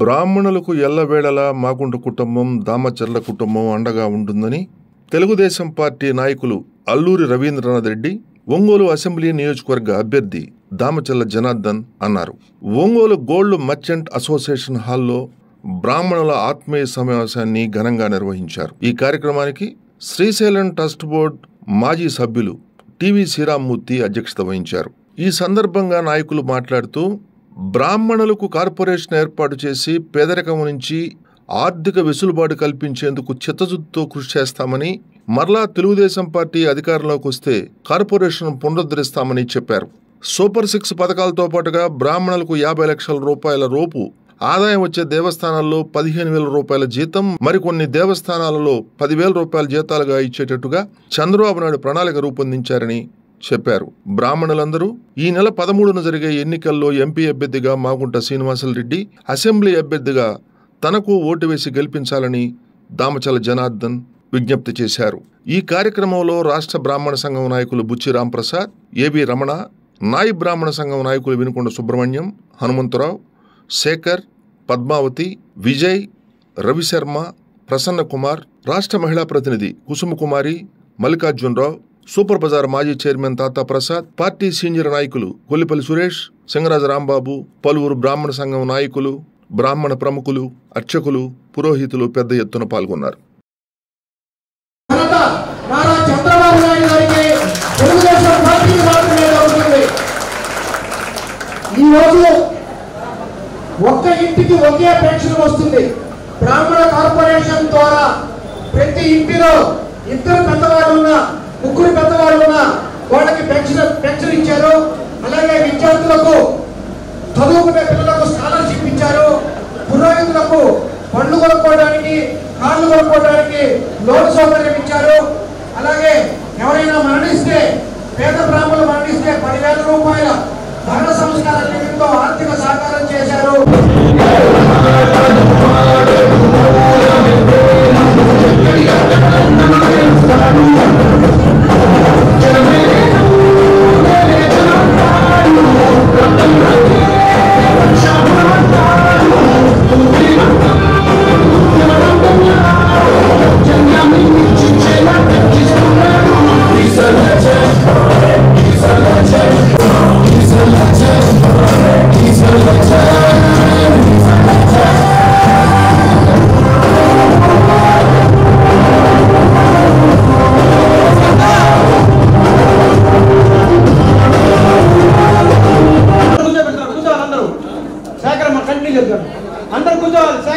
బ్రాహ్మణులకు ఎల్లవేళలా మాగుంట కుటుంబం, దామచర్ల కుటుంబం అండగా ఉంటుందని తెలుగుదేశం పార్టీ నాయకులు అల్లూరి రవీంద్రనాథ్ రెడ్డి, ఒంగోలు అసెంబ్లీ నియోజకవర్గ అభ్యర్థి దామచర్ల జనార్దన్ అన్నారు. ఒంగోలు గోల్డ్ మర్చెంట్ అసోసియేషన్ హాల్లో బ్రాహ్మణుల ఆత్మీయ సమావేశాన్ని ఘనంగా నిర్వహించారు. ఈ కార్యక్రమానికి శ్రీశైలం ట్రస్ట్ బోర్డు మాజీ సభ్యులు టీవీ శ్రీరామ్మూర్తి అధ్యక్షత వహించారు. ఈ సందర్భంగా నాయకులు మాట్లాడుతూ బ్రాహ్మణులకు కార్పొరేషన్ ఏర్పాటు చేసి పేదరికం నుంచి ఆర్థిక వెసులుబాటు కల్పించేందుకు చిత్తశుద్ధితో కృషి చేస్తామని, మరలా తెలుగుదేశం పార్టీ అధికారంలోకి వస్తే కార్పొరేషన్ పునరుద్ధరిస్తామని చెప్పారు. సూపర్ 6 పథకాలతో పాటుగా బ్రాహ్మణులకు 50 లక్షల రూపాయల రూపు ఆదాయం వచ్చే దేవస్థానాల్లో 15,000 రూపాయల జీతం, మరికొన్ని దేవస్థానాలలో 10,000 రూపాయల జీతాలుగా ఇచ్చేటట్టుగా చంద్రబాబు నాయుడు ప్రణాళిక రూపొందించారని చెప్పారు. బ్రాహ్మణులందరూ ఈ నెల 13న జరిగే ఎన్నికల్లో ఎంపీ అభ్యర్థిగా మాగుంట శ్రీనివాసులరెడ్డి, అసెంబ్లీ అభ్యర్థిగా తనకు ఓటు వేసి గెలిపించాలని దామచర్ల జనార్దన్ విజ్ఞప్తి చేశారు. ఈ కార్యక్రమంలో రాష్ట్ర బ్రాహ్మణ సంఘం నాయకులు బుచ్చి రాంప్రసాద్, ఏబి రమణ, నాయి బ్రాహ్మణ సంఘం నాయకులు వినుకొండ సుబ్రహ్మణ్యం, హనుమంతరావు, శేఖర్, పద్మావతి, విజయ్, రవిశర్మ, ప్రసన్న కుమార్, రాష్ట్ర మహిళా ప్రతినిధి కుసుమకుమారి, మల్లికార్జునరావు, సూపర్ బజార్ మాజీ చైర్మన్ తాతా ప్రసాద్, పార్టీ సీనియర్ నాయకులు కొల్లిపల్లి సురేష్, సింగరాజ రాంబాబు, పలువురు బ్రాహ్మణ సంఘం నాయకులు, బ్రాహ్మణ ప్రముఖులు, అర్చకులు, పురోహితులు పెద్ద ఎత్తున పాల్గొన్నారు. ఒక్క ఇంటికి ఒకే పెన్షన్ వస్తుంది. బ్రాహ్మణ కార్పొరేషన్ ద్వారా ప్రతి ఇంటిలో 2 పెద్దవాళ్ళు ఉన్న, 3 పెద్దవాళ్ళు ఉన్న వాళ్ళకి పెన్షన్ ఇచ్చారు. అలాగే విద్యార్థులకు, చదువుకునే పిల్లలకు స్కాలర్షిప్ ఇచ్చారు. పురోహితులకు పండ్లు కొనుక్కోవడానికి, కార్లు కొనుక్కోవడానికి లోన్ సౌకర్యం ఇచ్చారు. అలాగే ఎవరైనా మరణిస్తే, పేద బ్రాహ్మణులు మరణిస్తే 10,000 రూపాయల మరణ సంస్కార నిమిత్తం ఆర్థిక సహకారం చేశారు.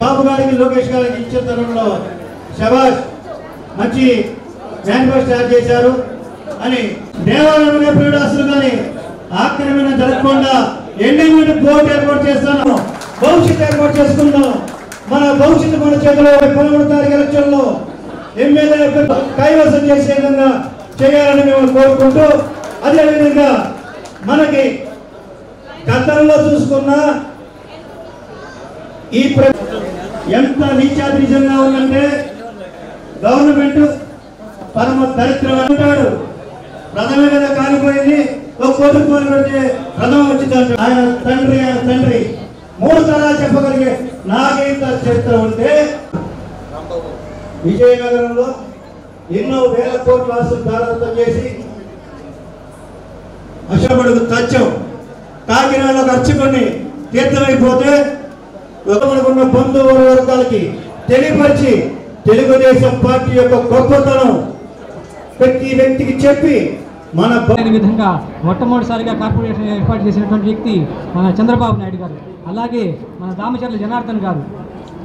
బాబు గారికి, లోకేష్ గారికి ఇచ్చే తరంలో శబాష్, మంచి మేనిఫెస్టో తయారు చేశారు అని దేవాలయంలో పీడాసులు కానీ ఆక్రమణ జరగకుండా ఎండింగ్ బోర్డు ఏర్పాటు చేస్తున్నాం. భవిష్యత్తు ఏర్పాటు చేసుకుందాం. మన భవిష్యత్తు మన చేతిలో 13వ తారీఖు ఎలక్షన్లో ఎమ్మెల్యే కైవసం చేసే విధంగా చేయాలని మేము కోరుకుంటూ, అదేవిధంగా మనకి గతంలో చూసుకున్న ఈ ఎంత నీచాతినిజంగా ఉందంటే, గవర్నమెంట్ పరమ దరిద్రం అంటాడు. ప్రథమే కదా కాలిపోయింది, ఒక కోటి పెడితే ప్రథమ వచ్చిందంట. ఆయన తండ్రి 3 తరాలు చెప్పగలిగే నాకేంత చరిత్ర ఉంటే, విజయనగరంలో ఎన్నో వేల కోట్ల ఆస్తులు దారాదత్తం చేసి అశోకుడికి తచ్చం, కాకినాడలో అర్చుకొని తీర్థమైపోతే ఒకమనుకున్న బంధువుల వర్గాలకి తెలియపరిచి తెలుగుదేశం పార్టీ యొక్క గొప్పతనం ప్రతి వ్యక్తికి చెప్పి మన విధంగా మొట్టమొదటిసారిగా కార్పొరేషన్ ఏర్పాటు చేసినటువంటి వ్యక్తి మన చంద్రబాబు నాయుడు గారు. అలాగే మన దామచర్ల జనార్దన్ గారు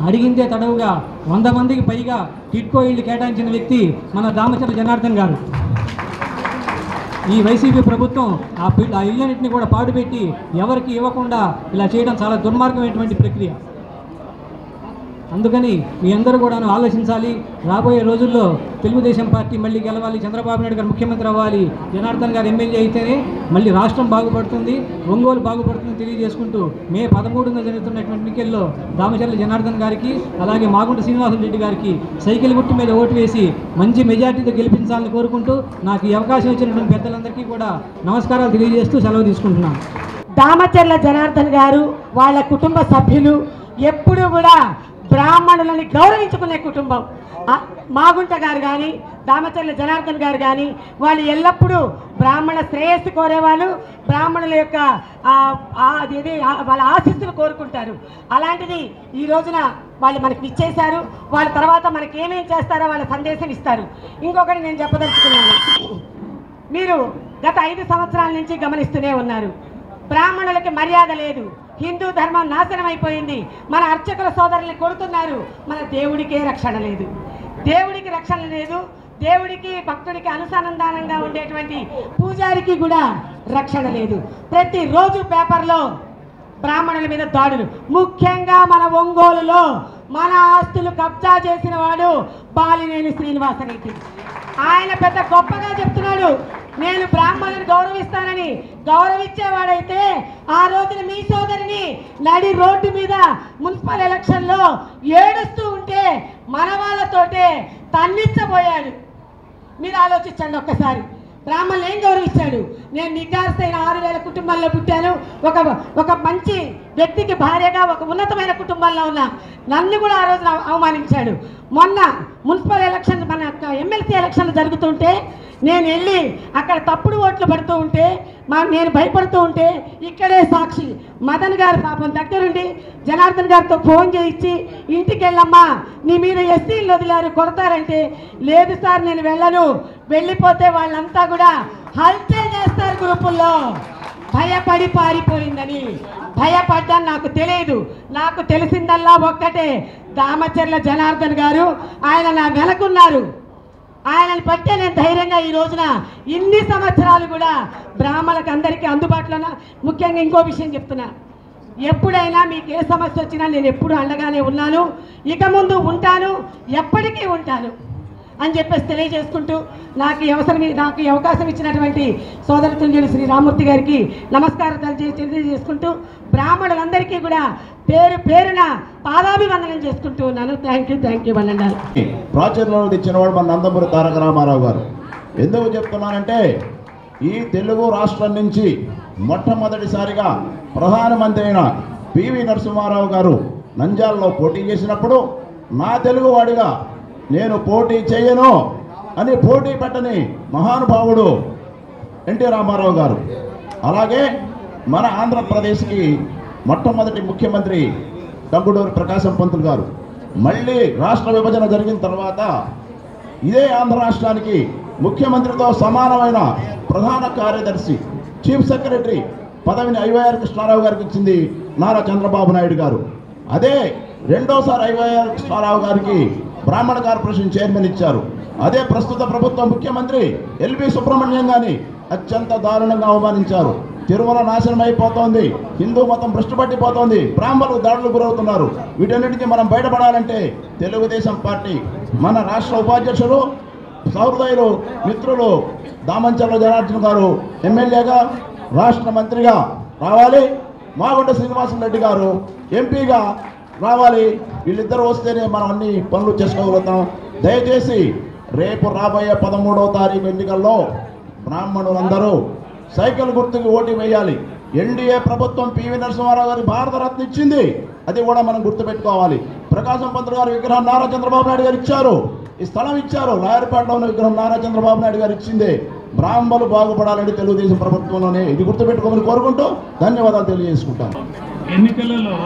అడిగిందే తడవుగా 100 మందికి పైగా టిట్కో ఇళ్లు కేటాయించిన వ్యక్తి మన దామచర్ల జనార్దన్ గారు. ఈ వైసీపీ ప్రభుత్వం ఆ ఇళ్ళన్నింటినీ కూడా పాడుపెట్టి ఎవరికి ఇవ్వకుండా ఇలా చేయడం చాలా దుర్మార్గమైనటువంటి ప్రక్రియ. అందుకని మీ అందరూ కూడా ఆలోచించాలి. రాబోయే రోజుల్లో తెలుగుదేశం పార్టీ మళ్ళీ గెలవాలి, చంద్రబాబు నాయుడు గారు ముఖ్యమంత్రి అవ్వాలి, జనార్దన్ గారు ఎమ్మెల్యే అయితేనే మళ్ళీ రాష్ట్రం బాగుపడుతుంది, ఒంగోలు బాగుపడుతుందని తెలియజేసుకుంటూ మే 13న జరుగుతున్నటువంటి ఎన్నికల్లో దామచర్ల జనార్దన్ గారికి, అలాగే మాగుంట శ్రీనివాసులరెడ్డి గారికి సైకిల్ గుర్తు మీద ఓటు వేసి మంచి మెజార్టీతో గెలిపించాలని కోరుకుంటూ, నాకు ఈ అవకాశం ఇచ్చినటువంటి పెద్దలందరికీ కూడా నమస్కారాలు తెలియజేస్తూ సెలవు తీసుకుంటున్నాను. దామచర్ల జనార్దన్ గారు, వాళ్ళ కుటుంబ సభ్యులు ఎప్పుడూ కూడా బ్రాహ్మణులని గౌరవించుకునే కుటుంబం. మాగుంట గారు కానీ దామచర్ల జనార్దన్ గారు కానీ వాళ్ళు ఎల్లప్పుడూ బ్రాహ్మణ శ్రేయస్సు కోరేవాళ్ళు, బ్రాహ్మణుల యొక్క వాళ్ళ ఆశీస్సులు కోరుకుంటారు. అలాంటిది ఈ రోజున వాళ్ళు మనకి ఇచ్చేశారు. వాళ్ళ తర్వాత మనకి ఏమేం చేస్తారో వాళ్ళ సందేశం ఇస్తారు. ఇంకొకటి నేను చెప్పదలుచుకున్నాను, మీరు గత 5 సంవత్సరాల నుంచి గమనిస్తూనే ఉన్నారు, బ్రాహ్మణులకి మర్యాద లేదు, హిందూ ధర్మం నాశనం అయిపోయింది, మన అర్చకుల సోదరుల్ని కొడుతున్నారు, మన దేవుడికే రక్షణ లేదు. దేవుడికి రక్షణ లేదు, దేవుడికి భక్తుడికి అనుసంధానంగా ఉండేటువంటి పూజారికి కూడా రక్షణ లేదు. ప్రతిరోజు పేపర్లో బ్రాహ్మణుల మీద దాడులు. ముఖ్యంగా మన ఒంగోలులో మన ఆస్తులు కబ్జా చేసిన వాడు బాలినేని శ్రీనివాసరెడ్డి. ఆయన పెద్ద గొప్పగా చెప్తున్నాడు, నేను బ్రాహ్మణుని గౌరవిస్తానని. గౌరవించేవాడైతే ఆ రోజున మీ సోదరిని నడి రోడ్డు మీద మున్సిపల్ ఎలక్షన్లో ఏడుస్తూ ఉంటే మన వాళ్ళతోటే తన్నిచ్చబోయాడు. మీరు ఆలోచించండి ఒక్కసారి. బ్రాహ్మణులు ఏం గౌరవించాడు? నేను నికార్సైన 6000 కుటుంబాల్లో పుట్టాను, ఒక మంచి వ్యక్తికి భార్యగా ఒక ఉన్నతమైన కుటుంబంలో ఉన్నా, నన్ను కూడా ఆ రోజున అవమానించాడు. మొన్న మున్సిపల్ ఎలక్షన్, మన ఎమ్మెల్సీ ఎలక్షన్లు జరుగుతుంటే నేను వెళ్ళి అక్కడ తప్పుడు ఓట్లు పడుతూ ఉంటే నేను భయపడుతూ ఉంటే ఇక్కడే సాక్షి మదన్ గారు పాపం దగ్గరుండి జనార్దన్ గారితో ఫోన్ చేయించి, ఇంటికి వెళ్ళమ్మా నీ మీద ఎస్సీలు వదిలారు కొడతారంటే, లేదు సార్ నేను వెళ్ళను, వెళ్ళిపోతే వాళ్ళంతా కూడా హల్చల్ చేస్తారు గ్రూపుల్లో. భయపడి పారిపోయిందని. భయపడ్డాను నాకు తెలియదు. నాకు తెలిసిందల్లా ఒక్కటే, దామచర్ల జనార్దన్ గారు ఆయన నా వెనకున్నారు. ఆయనని పట్టే నేను ధైర్యంగా ఈ రోజున ఇన్ని సంవత్సరాలు కూడా బ్రాహ్మణులకు అందరికీ అందుబాటులోన. ముఖ్యంగా ఇంకో విషయం చెప్తున్నా, ఎప్పుడైనా మీకు ఏ సమస్య వచ్చినా నేను ఎప్పుడు అండగానే ఉన్నాను, ఇక ముందు ఉంటాను, ఎప్పటికీ ఉంటాను అని చెప్పేసి తెలియజేసుకుంటూ నాకు ఈ అవకాశం ఇచ్చినటువంటి సోదరతుల్యుడు శ్రీ రామూర్తి గారికి నమస్కారం తెలియజేసుకుంటూ బ్రాహ్మణులందరికీ కూడా పేరు పేరున పాదాభివందనం చేసుకుంటూ ఉన్నాను. థ్యాంక్ యూ అన్నారు. ప్రాచుర్యంలో తెచ్చినవాడు మన నందమూరి తారక రామారావు గారు. ఎందుకు చెప్తున్నానంటే, ఈ తెలుగు రాష్ట్రం నుంచి మొట్టమొదటిసారిగా ప్రధానమంత్రి అయిన పివి నరసింహారావు గారు నంద్యాలలో పోటీ చేసినప్పుడు నా తెలుగువాడిగా నేను పోటీ చేయను అని పోటీ పెట్టని మహానుభావుడు ఎన్టీ రామారావు గారు. అలాగే మన ఆంధ్రప్రదేశ్కి మొట్టమొదటి ముఖ్యమంత్రి టంగుటూరి ప్రకాశం పంతులు గారు. మళ్ళీ రాష్ట్ర విభజన జరిగిన తర్వాత ఇదే ఆంధ్ర రాష్ట్రానికి ముఖ్యమంత్రితో సమానమైన ప్రధాన కార్యదర్శి, చీఫ్ సెక్రటరీ పదవిని ఐవైఆర్ కృష్ణారావు గారికి ఇచ్చింది నారా చంద్రబాబు నాయుడు గారు. అదే రెండోసారి ఐవైఆర్ కృష్ణారావు గారికి బ్రాహ్మణ కార్పొరేషన్ చైర్మన్ ఇచ్చారు. అదే ప్రస్తుత ప్రభుత్వ ముఖ్యమంత్రి ఎల్వి సుబ్రహ్మణ్యం గారిని అత్యంత దారుణంగా అవమానించారు. తిరుమల నాశనం అయిపోతోంది, హిందూ మతం భ్రష్టుపట్టిపోతోంది, బ్రాహ్మణులు దాడులు గురవుతున్నారు. వీటన్నిటికీ మనం బయటపడాలంటే తెలుగుదేశం పార్టీ మన రాష్ట్ర ఉపాధ్యక్షులు సహృదయులు మిత్రులు దామచర్ల జనార్దన్ గారు ఎమ్మెల్యేగా రాష్ట్ర మంత్రిగా రావాలి, మాగుంట శ్రీనివాసరెడ్డి గారు ఎంపీగా రావాలి. వీళ్ళిద్దరూ వస్తేనే మనం అన్ని పనులు చేసుకోగలుగుతాం. దయచేసి రేపు రాబోయే 13వ తారీఖు ఎన్నికల్లో బ్రాహ్మణులందరూ సైకిల్ గుర్తుకు ఓటు వేయాలి. ఎన్డీఏ ప్రభుత్వం పివి నరసింహారావు గారి భారతరత్న ఇచ్చింది, అది కూడా మనం గుర్తుపెట్టుకోవాలి. ప్రకాశం పంతులు గారి విగ్రహం నారా చంద్రబాబు నాయుడు గారు ఇచ్చారు, ఈ స్థలం ఇచ్చారు. లాయర్పేటలో ఉన్న విగ్రహం నారా చంద్రబాబు నాయుడు గారు ఇచ్చింది. బ్రాహ్మణులు బాగుపడాలని తెలుగుదేశం ప్రభుత్వంలోనే, ఇది గుర్తుపెట్టుకోమని కోరుకుంటూ ధన్యవాదాలు తెలియజేసుకుంటాను. ఎన్నికలలో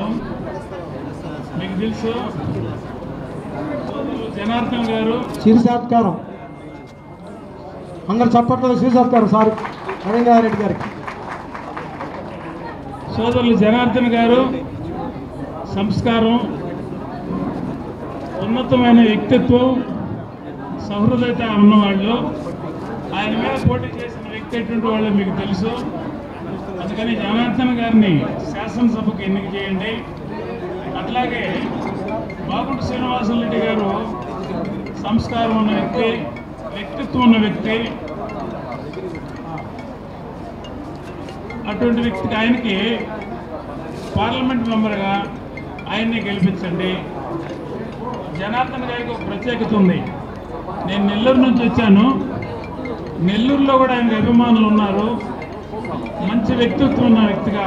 మీకు తెలుసు జనార్దన్ గారు శిరసాత్కారం అందరు చప్పట్ల శిరసాత్కారం సార్ నరేంద్రారెడ్డి గారికి. సోదరులు జనార్దన్ గారు సంస్కారం, ఉన్నతమైన వ్యక్తిత్వం, సహృదయత ఉన్నవాళ్ళు. ఆయన మీద పోటీ చేసిన వ్యక్తి ఎటువంటి వాళ్ళు మీకు తెలుసు. అందుకని జనార్దన్ గారిని శాసనసభకు ఎన్నిక చేయండి. అట్లాగే మాగుంట శ్రీనివాసరెడ్డి గారు సంస్కారం ఉన్న వ్యక్తి, వ్యక్తిత్వం ఉన్న వ్యక్తి. అటువంటి వ్యక్తికి ఆయనకి పార్లమెంట్ మెంబర్గా ఆయన్ని గెలిపించండి. జనార్దన్ గారికి ఒక ప్రత్యేకత ఉంది. నేను నెల్లూరు నుంచి వచ్చాను. నెల్లూరులో కూడా ఆయనకు అభిమానులు ఉన్నారు. మంచి వ్యక్తిత్వం ఉన్న వ్యక్తిగా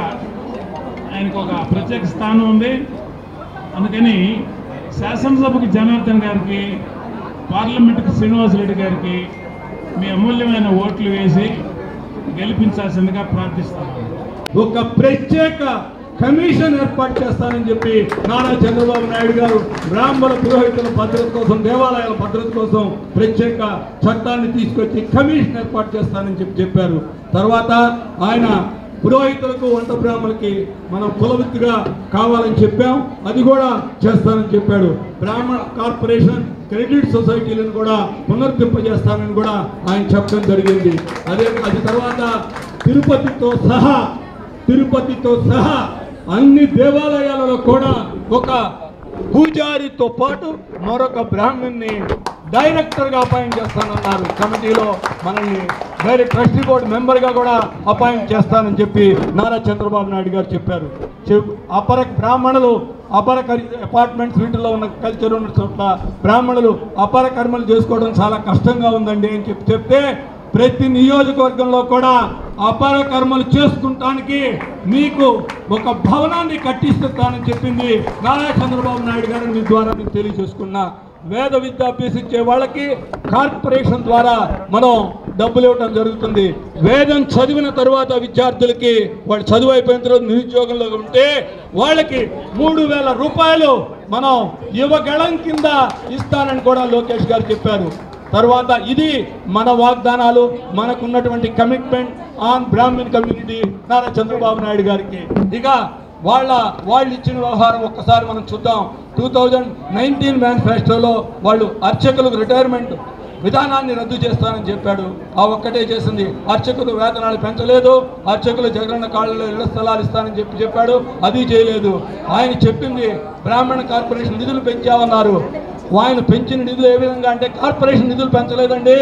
ఆయనకు ఒక ప్రత్యేక స్థానం ఉంది. అందుకని శాసనసభకు జనార్దన్ గారికి, పార్లమెంటుకు శ్రీనివాసరెడ్డి గారికి మీ అమూల్యమైన ఓట్లు వేసి గెలిపించాల్సిందిగా ప్రార్థిస్తాను. ఒక ప్రత్యేక కమిషన్ ఏర్పాటు చేస్తానని చెప్పి నారా చంద్రబాబు నాయుడు గారు బ్రాహ్మణ పురోహితుల భద్రత కోసం, దేవాలయాల భద్రత కోసం ప్రత్యేక చట్టాన్ని తీసుకొచ్చి కమిషన్ ఏర్పాటు చేస్తానని చెప్పారు. తర్వాత ఆయన పురోహితులకు, వంట బ్రాహ్మణులకి మనం కులవృత్తిగా కావాలని చెప్పాం, అది కూడా చేస్తానని చెప్పాడు. బ్రాహ్మణ కార్పొరేషన్, క్రెడిట్ సొసైటీలను కూడా పునరుద్ధరింపజేస్తానని కూడా ఆయన చెప్పడం జరిగింది. అది తర్వాత తిరుపతితో సహా అన్ని దేవాలయాలలో కూడా ఒక పూజారితో పాటు మరొక బ్రాహ్మణ్ణి డైరెక్టర్గా అపాయింట్ చేస్తానన్నారు. కమిటీలో మనల్ని డైరెక్ట్ ట్రస్టీ బోర్డు మెంబర్గా కూడా అపాయింట్ చేస్తానని చెప్పి నారా చంద్రబాబు నాయుడు గారు చెప్పారు. అపర బ్రాహ్మణులు అపార్ట్మెంట్స్ వీటిలో ఉన్న కల్చర్ ఉన్న చోట్ల బ్రాహ్మణులు అపర కర్మలు చేసుకోవడం చాలా కష్టంగా ఉందండి అని చెప్తే ప్రతి నియోజకవర్గంలో కూడా అపర కర్మలు చేసుకుంటానికి మీకు ఒక భవనాన్ని కట్టిస్తానని చెప్పింది నారా చంద్రబాబు నాయుడు గారు. మీ ద్వారా మీకు తెలియజేసుకున్నా. వేద విద్య అభ్యసించే వాళ్ళకి కార్పొరేషన్ ద్వారా మనం డబ్బులు ఇవ్వడం జరుగుతుంది. వేదం చదివిన తర్వాత విద్యార్థులకి వాళ్ళు చదువు అయిపోయిన తర్వాత నిరుద్యోగంలో ఉంటే వాళ్ళకి 3,000 రూపాయలు మనం యువగళం కింద ఇస్తానని కూడా లోకేష్ గారు చెప్పారు. తర్వాత ఇది మన వాగ్దానాలు, మనకున్నటువంటి commitment on Brahmin community Nara Chandrababu Naidu గారికి. ఇక వాళ్ళు ఇచ్చిన వ్యవహారం ఒక్కసారి మనం చూద్దాం. 2019 మేనిఫెస్టోలో వాళ్ళు అర్చకులకు రిటైర్మెంట్ విధానాన్ని రద్దు చేస్తానని చెప్పాడు. ఆ ఒక్కటే చేసింది. అర్చకులు వేతనాలు పెంచలేదు. అర్చకులు జగనన్న కాళ్ళలో ఇళ్ల స్థలాలు ఇస్తానని చెప్పాడు, అది చేయలేదు. ఆయన చెప్పింది బ్రాహ్మణ కార్పొరేషన్ నిధులు పెంచామన్నారు. ఆయన పెంచిన నిధులు ఏ విధంగా అంటే కార్పొరేషన్ నిధులు పెంచలేదండి.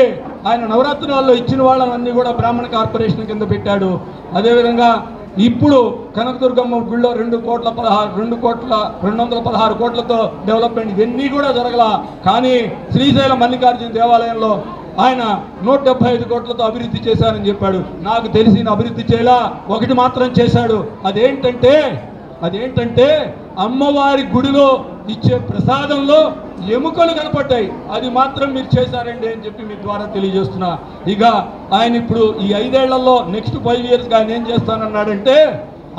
ఆయన నవరాత్రులలో ఇచ్చిన వాళ్ళన్నీ కూడా బ్రాహ్మణ కార్పొరేషన్ కింద పెట్టాడు. అదేవిధంగా ఇప్పుడు కనకదుర్గమ్మ గుళ్ళో 2,216 కోట్లతో డెవలప్మెంట్ ఇవన్నీ కూడా జరగల. కానీ శ్రీశైలం మల్లికార్జున దేవాలయంలో ఆయన 175 కోట్లతో అభివృద్ధి చేశారని చెప్పాడు. నాకు తెలిసిన అభివృద్ధి చేయలా, ఒకటి మాత్రం చేశాడు. అదేంటంటే అమ్మవారి గుడిలో ఇచ్చే ప్రసాదంలో ఎముకలు కనపడ్డాయి, అది మాత్రం మీరు చేశారండి అని చెప్పి మీ ద్వారా తెలియజేస్తున్నా. ఇక ఆయన ఇప్పుడు ఈ 5 ఏళ్లలో నెక్స్ట్ 5 ఇయర్స్గా ఆయన ఏం చేస్తానన్నాడంటే,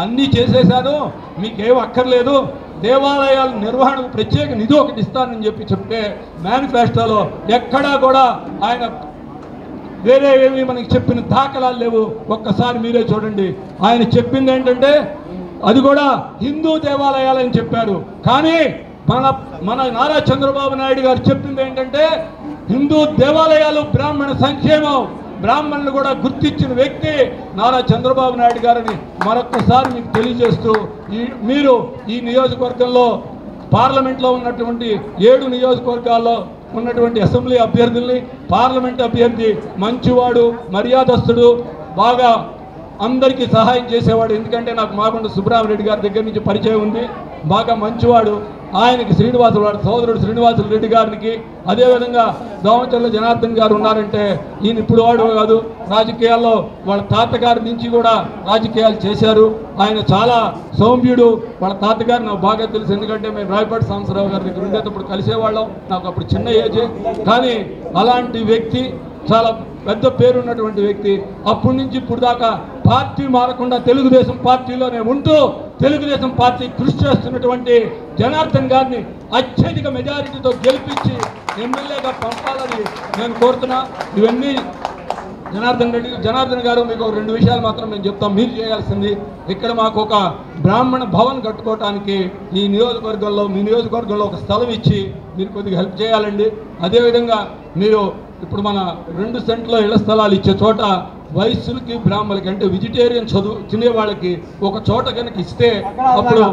అన్నీ చేసేశాను, మీకేం అక్కర్లేదు, దేవాలయాల నిర్వహణకు ప్రత్యేక నిధి ఒకటి ఇస్తానని చెప్తే మేనిఫెస్టోలో ఎక్కడా కూడా ఆయన వేరే ఏమి మనకి చెప్పిన దాఖలాలు లేవు. ఒక్కసారి మీరే చూడండి. ఆయన చెప్పింది ఏంటంటే అది కూడా హిందూ దేవాలయాలని చెప్పారు. కానీ మన నారా చంద్రబాబు నాయుడు గారు చెప్పింది ఏంటంటే హిందూ దేవాలయాలు బ్రాహ్మణ సంక్షేమం, బ్రాహ్మణులు కూడా గుర్తించిన వ్యక్తి నారా చంద్రబాబు నాయుడు గారిని మరొక్కసారి మీకు తెలియజేస్తూ, మీరు ఈ నియోజకవర్గంలో పార్లమెంట్లో ఉన్నటువంటి 7 నియోజకవర్గాల్లో ఉన్నటువంటి అసెంబ్లీ అభ్యర్థుల్ని, పార్లమెంట్ అభ్యర్థి మంచివాడు, మర్యాదస్తుడు, బాగా అందరికీ సహాయం చేసేవాడు. ఎందుకంటే నాకు మాగుంట సుబ్రహ్మరెడ్డి గారి దగ్గర నుంచి పరిచయం ఉంది, బాగా మంచివాడు. ఆయనకి సోదరుడు శ్రీనివాసులు రెడ్డి గారికి, అదేవిధంగా దామచర్ల జనార్దన్ గారు ఉన్నారంటే ఈయన ఇప్పుడు వాడు కాదు, రాజకీయాల్లో వాళ్ళ తాతగారి నుంచి కూడా రాజకీయాలు చేశారు. ఆయన చాలా సౌమ్యుడు. వాళ్ళ తాతగారు నాకు బాగా తెలుసు, ఎందుకంటే మేము రాయపాటి సాంబశివరావు గారి దగ్గర ఉండేటప్పుడు కలిసేవాళ్ళం. నాకు అప్పుడు చిన్న ఏజే, కానీ అలాంటి వ్యక్తి, చాలా పెద్ద పేరున్నటువంటి వ్యక్తి. అప్పటి నుంచి ఇప్పుడు దాకా పార్టీ మారకుండా తెలుగుదేశం పార్టీలోనే ఉంటూ తెలుగుదేశం పార్టీ కృషి చేస్తున్నటువంటి జనార్దన్ గారిని అత్యధిక మెజారిటీతో గెలిపించి ఎమ్మెల్యేగా పంపాలని నేను కోరుతున్నా. ఇవన్నీ జనార్దన్ గారు మీకు 2 విషయాలు మాత్రం మేము చెప్తాం. మీరు చేయాల్సింది, ఇక్కడ మాకు ఒక బ్రాహ్మణ భవన్ కట్టుకోవటానికి ఈ నియోజకవర్గంలో, మీ నియోజకవర్గంలో ఒక స్థలం ఇచ్చి మీరు కొద్దిగా హెల్ప్ చేయాలండి. అదేవిధంగా మీరు ఇప్పుడు మన 2 సెంట్లో ఇళ్ల స్థలాలు ఇచ్చే చోట వయస్సులకి, బ్రాహ్మణులకి, అంటే వెజిటేరియన్ చదువు తినే వాళ్ళకి ఒక చోట కనుక ఇస్తే అప్పుడు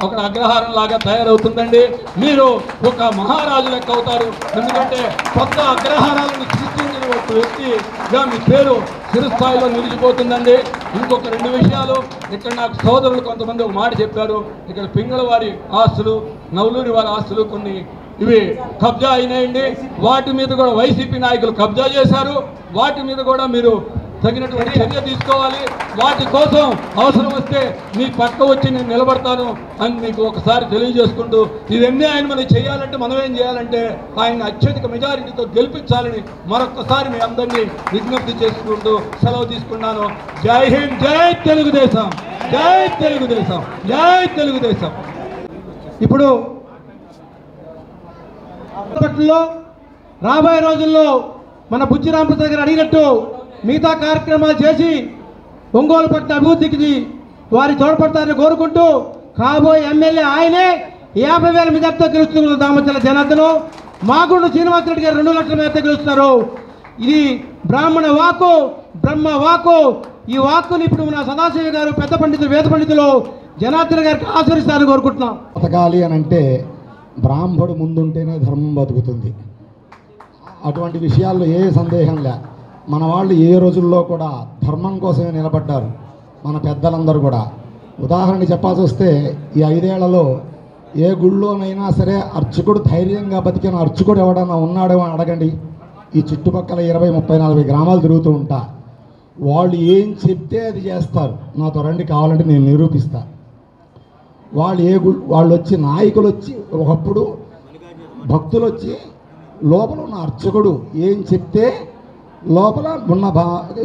ఒక అగ్రహారం లాగా తయారవుతుందండి. మీరు ఒక మహారాజు లెక్క అవుతారు. ఎందుకంటే కొత్త అగ్రహారాలను సృష్టించిన ఒక వ్యక్తిగా మీ పేరు చిరస్థాయిలో నిలిచిపోతుందండి. ఇంకొక 2 విషయాలు, ఇక్కడ నాకు సోదరులు కొంతమంది ఒక మాట చెప్పారు. ఇక్కడ పింగళ వారి ఆస్తులు, నవలూరి వారి ఆస్తులు కొన్ని ఇవి కబ్జా అయినాయండి. వాటి మీద కూడా వైసీపీ నాయకులు కబ్జా చేశారు. వాటి మీద కూడా మీరు తగినటువంటి చర్య తీసుకోవాలి. వాటి కోసం అవసరం వస్తే మీ పక్క వచ్చి నేను నిలబడతాను అని మీకు ఒకసారి తెలియజేసుకుంటూ, ఇవన్నీ ఆయన మనం చేయాలంటే మనం ఏం చేయాలంటే ఆయన అత్యధిక మెజారిటీతో గెలిపించాలని మరొకసారి మీ అందరినీ విజ్ఞప్తి చేసుకుంటూ సెలవు తీసుకున్నాను. జై హింద్, జై తెలుగుదేశం, జై తెలుగుదేశం, జై తెలుగుదేశం. ఇప్పుడు పట్లలో రాబోయే రోజుల్లో మన బుజ్జి రామప్రసాద్ గారు అడిగినట్టు మిగతా కార్యక్రమాలు చేసి ఒంగోలు పట్టణ అభివృద్ధికి వారి తోడ్పడతారని కోరుకుంటూ, కాబోయే ఎమ్మెల్యే ఆయనే 50,000 మెజార్టీతో గెలుస్తున్నారు. దామచర్ల జనార్దన్, మాగుండు శ్రీనివాసరెడ్డి గారు 2 లక్షల మెజార్టీతో గెలుస్తున్నారు. ఇది బ్రాహ్మణ వాక్కు, బ్రహ్మ వాక్కు. ఈ వాక్కుని ఇప్పుడు మన సదాశివ గారు పెద్ద పండితులు, వేద పండితులు జనార్దన్ గారికి ఆశీర్వదిస్తారని కోరుకుంటున్నాం. బతకాలి అని అంటే బ్రాహ్మడు ముందుంటేనే ధర్మం బతుకుతుంది. అటువంటి విషయాల్లో ఏ సందేహం లే. మన వాళ్ళు ఏ రోజుల్లో కూడా ధర్మం కోసమే నిలబడ్డారు, మన పెద్దలందరూ కూడా. ఉదాహరణ చెప్పాల్సి వస్తే ఈ 5 ఏళ్లలో ఏ గుళ్ళోనైనా సరే అర్చకుడు ధైర్యంగా బతికిన అర్చకుడు ఎవడన్నా ఉన్నాడేమో అడగండి. ఈ చుట్టుపక్కల 20, 30, 40 గ్రామాలు తిరుగుతూ ఉంటా. వాళ్ళు ఏం చెప్తే అది చేస్తారు. నాతో రండి, కావాలంటే నేను నిరూపిస్తా. వాళ్ళు వచ్చి నాయకులు వచ్చి, ఒకప్పుడు భక్తులు వచ్చి లోపల ఉన్న అర్చకుడు ఏం చెప్తే లోపల ఉన్న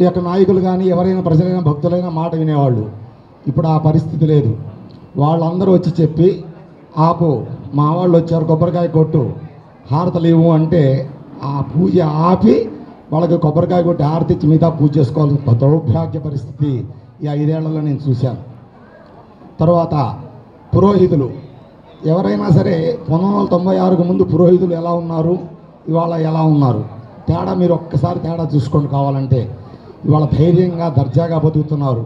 యొక్క నాయకులు కానీ ఎవరైనా ప్రజలైనా భక్తులైనా మాట వినేవాళ్ళు. ఇప్పుడు ఆ పరిస్థితి లేదు. వాళ్ళందరూ వచ్చి చెప్పి, ఆపు, మా వాళ్ళు వచ్చారు, కొబ్బరికాయ కొట్టు, హారతలు ఇవ్వు అంటే ఆ పూజ ఆపి వాళ్ళకి కొబ్బరికాయ కొట్టి హారతి ఇచ్చి మిగతా పూజ చేసుకోవాల్సిన దౌర్భాగ్య పరిస్థితి ఈ 5 ఏళ్లలో నేను చూశాను. తర్వాత పురోహితులు ఎవరైనా సరే 1996కు ముందు పురోహితులు ఎలా ఉన్నారు, ఇవాళ ఎలా ఉన్నారు, తేడా మీరు ఒక్కసారి తేడా చూసుకోండి. కావాలంటే ఇవాళ ధైర్యంగా దర్జాగా బతుకుతున్నారు.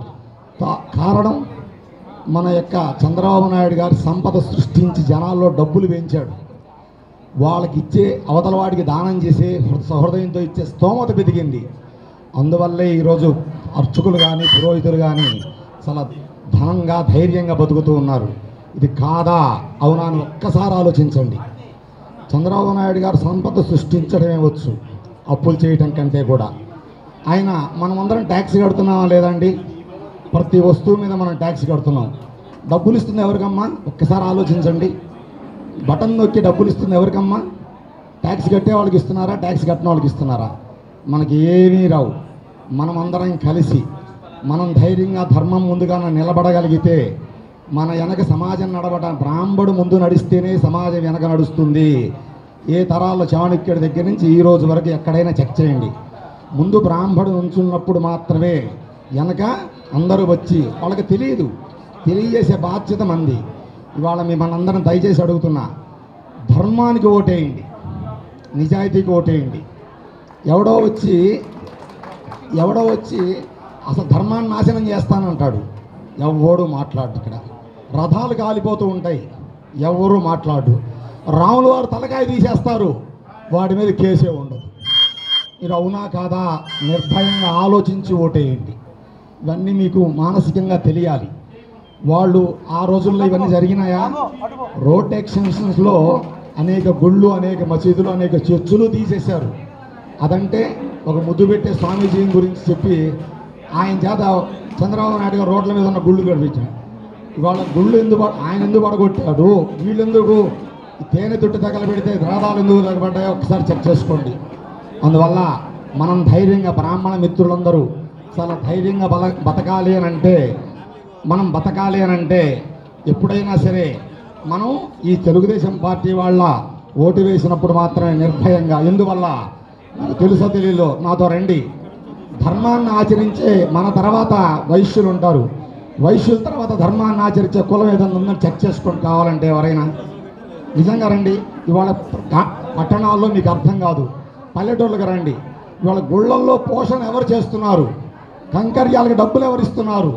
కారణం మన యొక్క చంద్రబాబు నాయుడు గారి సంపద సృష్టించి జనాల్లో డబ్బులు పెంచాడు. వాళ్ళకి ఇచ్చే, అవతల వాడికి దానం చేసే సహృదయంతో ఇచ్చే స్తోమత పెరిగింది. అందువల్లే ఈరోజు అర్చకులు కానీ పురోహితులు కానీ చాలా ధనంగా ధైర్యంగా బతుకుతూ ఉన్నారు. ఇది కాదా అవునా అని ఒక్కసారి ఆలోచించండి. చంద్రబాబు నాయుడు గారు సంపద సృష్టించడమే వచ్చు, అప్పులు చేయటం కంటే కూడా. ఆయన మనమందరం ట్యాక్స్ కడుతున్నామా లేదండి? ప్రతి వస్తువు మీద మనం ట్యాక్స్ కడుతున్నాం. డబ్బులు ఇస్తుంది ఎవరికమ్మా? ఒక్కసారి ఆలోచించండి. బటన్ నొక్కి డబ్బులు ఇస్తుంది ఎవరికమ్మా? ట్యాక్స్ కట్టే వాళ్ళకి ఇస్తున్నారా, ట్యాక్స్ కట్టిన వాళ్ళకి ఇస్తున్నారా? మనకి ఏమీ రావు. మనమందరం కలిసి మనం ధైర్యంగా ధర్మం ముందుగా నిలబడగలిగితే మన వెనక సమాజం బ్రాహ్మడు ముందు నడిస్తేనే సమాజం వెనక నడుస్తుంది. ఏ తరాల్లో చాణక్యుడి దగ్గర నుంచి ఈ రోజు వరకు ఎక్కడైనా చెక్ చేయండి. ముందు బ్రాహ్మడు ఉంచున్నప్పుడు మాత్రమే వెనక అందరూ వచ్చి, వాళ్ళకి తెలియజేసే బాధ్యత మంది. ఇవాళ మనందరం దయచేసి అడుగుతున్నా, ధర్మానికి ఓటేయండి, నిజాయితీకి ఓటేయండి. ఎవడో వచ్చి అసలు ధర్మాన్ని నాశనం చేస్తానంటాడు, ఎవడు మాట్లాడు. ఇక్కడ రథాలు కాలిపోతూ ఉంటాయి, ఎవరు మాట్లాడు. రాములు వారు తలకాయ తీసేస్తారు, వాడి మీద కేసే ఉండదు. మీరు అవునా కాదా నిర్భయంగా ఆలోచించి ఓటేయండి. ఇవన్నీ మీకు మానసికంగా తెలియాలి. వాళ్ళు ఆ రోజుల్లో ఇవన్నీ జరిగినాయా? రోడ్ ఎక్స్టెన్షన్స్లో అనేక గుళ్ళు, అనేక మసీదులు, అనేక చర్చులు తీసేశారు. అదంటే ఒక ముద్దు పెట్టే స్వామీజీ గురించి చెప్పి ఆయన చేత చంద్రబాబు నాయుడు గారు రోడ్ల మీద ఉన్న గుళ్ళు కనిపించాడు. ఇవాళ గుళ్ళు ఆయన ఎందుకు పడగొట్టాడు, వీళ్ళెందుకు తేనె తుట్టు తగలబెడితే గ్రహాలు ఎందుకు తగలబడ్డాయో ఒకసారి చెక్ చేసుకోండి. అందువల్ల మనం ధైర్యంగా, బ్రాహ్మణ మిత్రులందరూ చాలా ధైర్యంగా బతకాలి అని అంటే ఎప్పుడైనా సరే మనం ఈ తెలుగుదేశం పార్టీ వాళ్ళ ఓటు వేసినప్పుడు మాత్రమే నిర్భయంగా. ఎందువల్ల తెలుసో తెలియదో నాతో రండి. ధర్మాన్ని ఆచరించే మన తర్వాత వైశ్యులు ఉంటారు. వైశ్యుల తర్వాత ధర్మాన్ని ఆచరించే కులం ఏదైనా ఉందని చెక్ చేసుకోండి కావాలంటే ఎవరైనా. నిజంగా రండి. ఇవాళ పట్టణాల్లో మీకు అర్థం కాదు, పల్లెటూళ్ళకి రండి. ఇవాళ గుళ్ళల్లో పోషణ ఎవరు చేస్తున్నారు? కంకర్యాలకు డబ్బులు ఎవరిస్తున్నారు?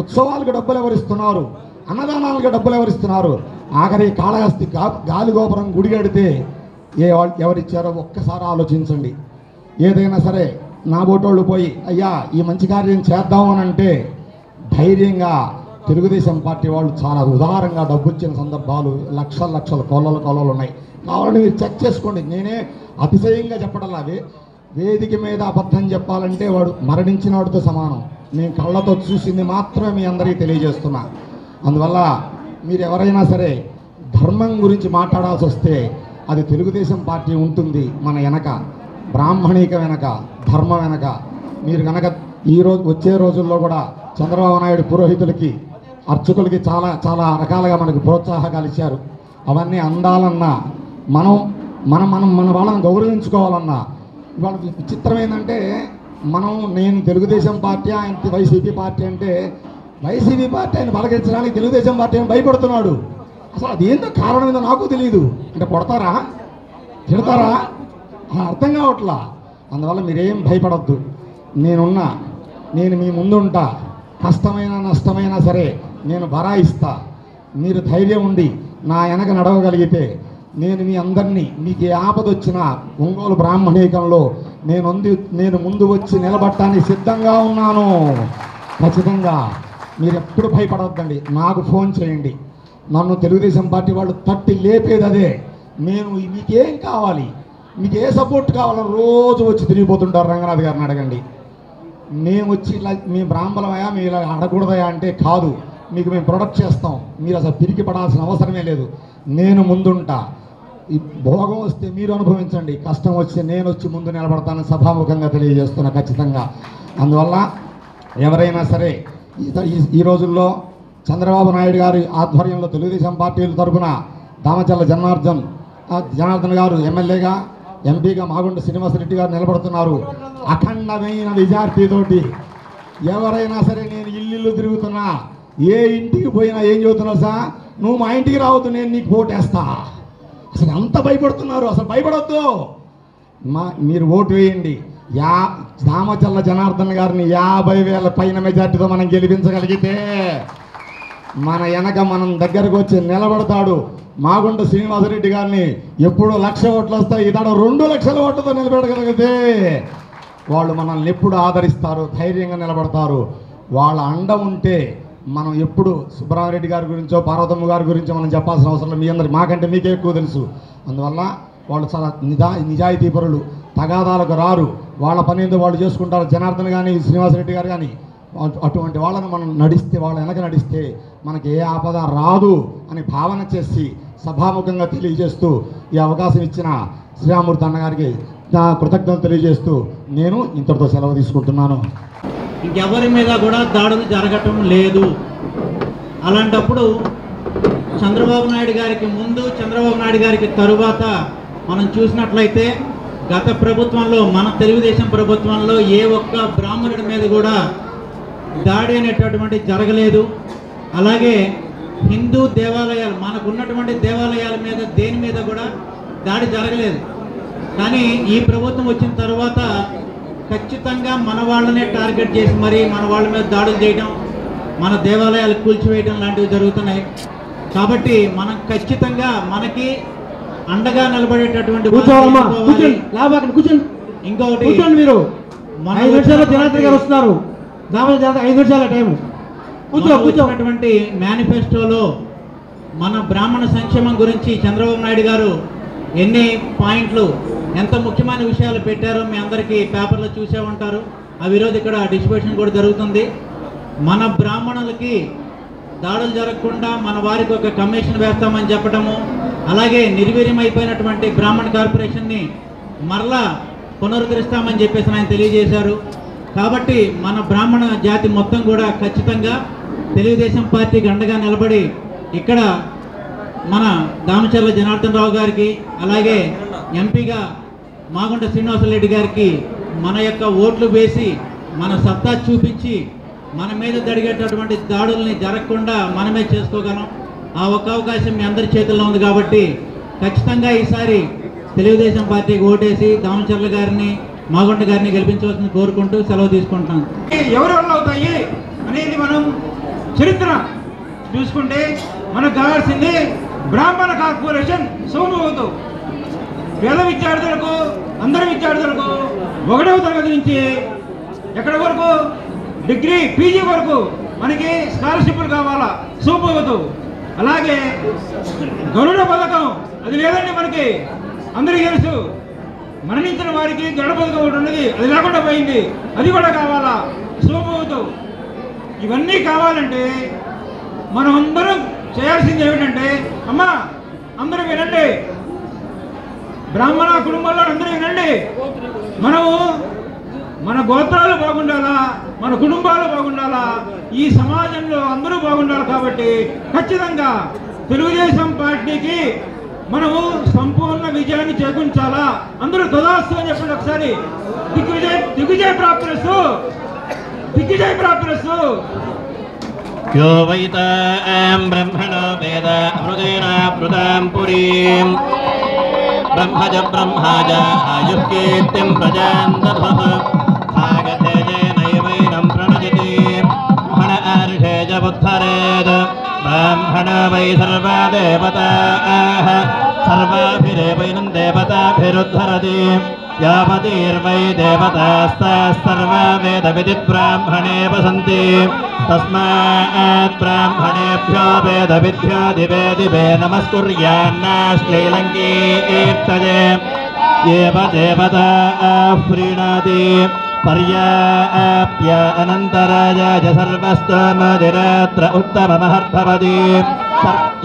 ఉత్సవాలకు డబ్బులు ఎవరిస్తున్నారు? అన్నదానాలకు డబ్బులు ఎవరిస్తున్నారు? ఆఖరి కాళహస్తి గాలిగోపురం గుడి కడితే ఎవరిచ్చారో ఒక్కసారి ఆలోచించండి. ఏదైనా సరే నా బోటోళ్ళు పోయి అయ్యా ఈ మంచి కార్యం చేద్దామనంటే ధైర్యంగా తెలుగుదేశం పార్టీ వాళ్ళు చాలా ఉదారంగా డబ్బు ఇచ్చిన సందర్భాలు లక్షల కొలలు ఉన్నాయి. కావాలని మీరు చెక్ చేసుకోండి. నేనే అతిశయంగా చెప్పడం అవి వేదిక మీద అబద్ధం చెప్పాలంటే వాడు మరణించిన వాడితో సమానం. నేను కళ్ళతో చూసింది మాత్రమే మీ అందరికీ తెలియజేస్తున్నా. అందువల్ల మీరు ఎవరైనా సరే ధర్మం గురించి మాట్లాడాల్సి వస్తే అది తెలుగుదేశం పార్టీ ఉంటుంది మన వెనక, బ్రాహ్మణిక వెనక, ధర్మం వెనక. మీరు కనుక ఈరోజు వచ్చే రోజుల్లో కూడా చంద్రబాబు నాయుడు పురోహితులకి, అర్చకులకి చాలా చాలా రకాలుగా మనకు ప్రోత్సాహకాలు ఇచ్చారు. అవన్నీ అందాలన్నా మనం మనం మనం మన వాళ్ళని గౌరవించుకోవాలన్నా ఇవాళ విచిత్రం ఏంటంటే నేను తెలుగుదేశం పార్టీ, ఆయన వైసీపీ పార్టీ అంటే వైసీపీ పార్టీ ఆయన పలకరించడానికి తెలుగుదేశం పార్టీ ఆయన భయపడుతున్నాడు. అసలు అదేందో కారణం ఏందో నాకు తెలియదు. అంటే కొడతారా, తిడతారా, అలా అర్థం కావట్లా. అందువల్ల మీరేం భయపడద్దు. నేను మీ ముందుంటా. కష్టమైన నష్టమైనా సరే నేను భరాయిస్తా. మీరు ధైర్యం ఉండి నా వెనక నడవగలిగితే నేను మీ అందరినీ, మీకు ఏ ఆపద వచ్చినా ఒంగోలు బ్రాహ్మణీకంలో నేను ముందు వచ్చి నిలబడటానికి సిద్ధంగా ఉన్నాను. ఖచ్చితంగా మీరు ఎప్పుడు భయపడవద్దండి. నాకు ఫోన్ చేయండి. నన్ను తెలుగుదేశం పార్టీ వాళ్ళు తట్టి లేపేది అదే. మీకేం కావాలి, మీకు ఏ సపోర్ట్ కావాలని రోజు వచ్చి తిరిగిపోతుంటారు. రంగనాథ్ గారిని అడగండి. మేము వచ్చి ఇలా మీ బ్రాహ్మణమయ్యా మీరు ఇలా అడగకూడదయా అంటే కాదు, మీకు మేము ప్రొడక్ట్ చేస్తాం. మీరు అసలు పిరికి పడాల్సిన అవసరమే లేదు. నేను ముందుంటా. ఈ భోగం వస్తే మీరు అనుభవించండి, కష్టం వస్తే నేను వచ్చి ముందు నిలబడతానని సభాముఖంగా తెలియజేస్తున్నా ఖచ్చితంగా. అందువల్ల ఎవరైనా సరే ఈ రోజుల్లో చంద్రబాబు నాయుడు గారి ఆధ్వర్యంలో తెలుగుదేశం పార్టీల తరఫున దామచర్ల జనార్దన్ గారు ఎమ్మెల్యేగా, ఎంపీగా మాగుంట శ్రీనివాసరెడ్డి గారు నిలబడుతున్నారు. అఖండమైన విద్యార్థితోటి ఎవరైనా సరే నేను ఇల్లు తిరుగుతున్నా, ఏ ఇంటికి పోయినా ఏం చెబుతున్నావు సార్, నువ్వు మా ఇంటికి రావద్దు, నేను నీకు ఓటేస్తా. అసలు ఎంత భయపడుతున్నారు. అసలు భయపడొద్దు. మీరు ఓటు వేయండి. దామచర్ల జనార్దన్ గారిని 50,000 పైన మెజార్టీతో మనం గెలిపించగలిగితే మన వెనక మనం దగ్గరకు వచ్చి నిలబడతాడు. మాగుంట శ్రీనివాసరెడ్డి గారిని ఎప్పుడు 1,00,000 ఓట్లు వస్తాయి, ఇతడు 2,00,000 ఓట్లతో నిలబెట్టగలిగితే వాళ్ళు మనల్ని ఎప్పుడు ఆదరిస్తారు, ధైర్యంగా నిలబడతారు. వాళ్ళ అండ ఉంటే మనం ఎప్పుడు సుబ్రహ్మరెడ్డి గారి గురించో పార్వతమ్మ గారి గురించో మనం చెప్పాల్సిన అవసరం లేదు. మీ అందరికి మాకంటే మీకే ఎక్కువ తెలుసు. అందువల్ల వాళ్ళు చాలా నిజాయితీ పరులు, తగాదాలకు రారు. వాళ్ళ పని ఏందో వాళ్ళు చేసుకుంటారు. జనార్దన్ కానీ శ్రీనివాసరెడ్డి గారు కానీ అటువంటి వాళ్ళని మనం నడిస్తే, వాళ్ళ వెనక నడిస్తే మనకి ఏ ఆపద రాదు అని భావన చేసి సభాముఖంగా తెలియజేస్తూ ఈ అవకాశం ఇచ్చిన శ్రీరామూర్తి అన్నగారికి నా కృతజ్ఞతలు తెలియజేస్తూ నేను ఇంతటితో సెలవు తీసుకుంటున్నాను. ఇంకెవరి మీద కూడా దాడులు జరగటం లేదు. అలాంటప్పుడు చంద్రబాబు నాయుడు గారికి ముందు, చంద్రబాబు నాయుడు గారికి తరువాత మనం చూసినట్లయితే గత ప్రభుత్వంలో, మన తెలుగుదేశం ప్రభుత్వంలో ఏ ఒక్క బ్రాహ్మణుడి మీద కూడా దాడి అనేటటువంటి జరగలేదు. అలాగే హిందూ దేవాలయాలు, మనకున్నటువంటి దేవాలయాల మీద దేని మీద కూడా దాడి జరగలేదు. కానీ ఈ ప్రభుత్వం వచ్చిన తర్వాత ఖచ్చితంగా మన వాళ్ళనే టార్గెట్ చేసి మరి మన వాళ్ళ మీద దాడులు చేయడం, మన దేవాలయాలు కూల్చివేయడం లాంటివి జరుగుతున్నాయి. కాబట్టి మనం ఖచ్చితంగా మనకి అండగా నిలబడేటటువంటి ఇంకొకటి, మీరు 5 నిమిషాలు జనార్దన్ గారు వస్తున్నారు. 5 నిమిషాల టైం. వచ్చినటువంటి మేనిఫెస్టోలో మన బ్రాహ్మణ సంక్షేమం గురించి చంద్రబాబు నాయుడు గారు ఎన్ని పాయింట్లు, ఎంత ముఖ్యమైన విషయాలు పెట్టారో మీ అందరికీ పేపర్లో చూసే ఉంటారు. అవి ఈరోజు ఇక్కడ డిస్ట్రిబ్యూషన్ కూడా జరుగుతుంది. మన బ్రాహ్మణులకి దాడులు జరగకుండా మన వారికి ఒక కమిషన్ వేస్తామని చెప్పడము, అలాగే నిర్వీర్యమైపోయినటువంటి బ్రాహ్మణ కార్పొరేషన్ని మరలా పునరుద్ధరిస్తామని చెప్పేసి ఆయన తెలియజేశారు. కాబట్టి మన బ్రాహ్మణ జాతి మొత్తం కూడా ఖచ్చితంగా తెలుగుదేశం పార్టీకి అండగా నిలబడి ఇక్కడ మన దామచర్ల జనార్దన్ రావు గారికి, అలాగే ఎంపీగా మాగుంట శ్రీనివాసరెడ్డి గారికి మన యొక్క ఓట్లు వేసి మన సత్తా చూపించి మన మీద జరిగేటటువంటి దాడుల్ని జరగకుండా మనమే చేసుకోగలం. ఆ ఒక్క అవకాశం మీ అందరి చేతుల్లో ఉంది. కాబట్టి ఖచ్చితంగా ఈసారి తెలుగుదేశం పార్టీకి ఓటేసి దామచర్ల గారిని, మాగుంట గారిని గెలిపించవలసింది కోరుకుంటూ సెలవు తీసుకుంటాం. ఎవరి వల్ల అవుతాయి అనేది మనం చరిత్ర చూసుకుంటే మనకు కావాల్సింది బ్రాహ్మణ కార్పొరేషన్ సోమవతు. పేద విద్యార్థులకు, అందరి విద్యార్థులకు 1వ తరగతి నుంచి ఎక్కడి వరకు డిగ్రీ, పీజీ వరకు మనకి స్కాలర్షిప్లు కావాలా, సోమవతు. అలాగే గరుడ పథకం, అది లేదండి మనకి అందరికీ తెలుసు. మరణించిన వారికి గడపదగా ఒకటి ఉన్నది, అది లేకుండా పోయింది, అది కూడా కావాలా శుభమవుతూ. ఇవన్నీ కావాలంటే మనం అందరం చేయాల్సింది ఏమిటంటే, అమ్మా అందరూ వినండి, బ్రాహ్మణ కుటుంబాల్లో అందరూ వినండి, మనము మన గోత్రాలు బాగుండాలా, మన కుటుంబాలు బాగుండాలా, ఈ సమాజంలో అందరూ బాగుండాలి. కాబట్టి ఖచ్చితంగా తెలుగుదేశం పార్టీకి మనము సంపూర్ణ విజయాన్ని చేకూర్చాలా. అందరూ తదాస్తు అని చెప్పండి ఒకసారి. దిగ్విజయ ప్రాప్తిరస్తు, దిగ్విజయ ప్రాప్తిరస్తు. यो वैतां ब्रह्मणो वेद अमृतेनामृतां पुरीं ब्रह्मज ब्रह्माज आयुः कीर्तिं प्रजां दधः भागतेजेनैवैनं प्रणजति ब्रह्मण आर्षे च बुद्धरेत् ब्राह्मण वै सर्वा देवताः सर्वाभिरेवैनं देवताभिरुद्धरति यावतीर्वै देवतास्ताः सर्वा वेदविदिब्राह्मणे वसन्ति तस्मात् ब्राह्मणेभ्यो वेदविद्भ्यो दिवे दिवे नमस्कुर्यान्नाश्लीलङ्कीर्तये एव देवताः प्रीणाति पर्याप्य अनन्तरायाय सर्वस्तोमदिरात्र उत्तममहर्भवति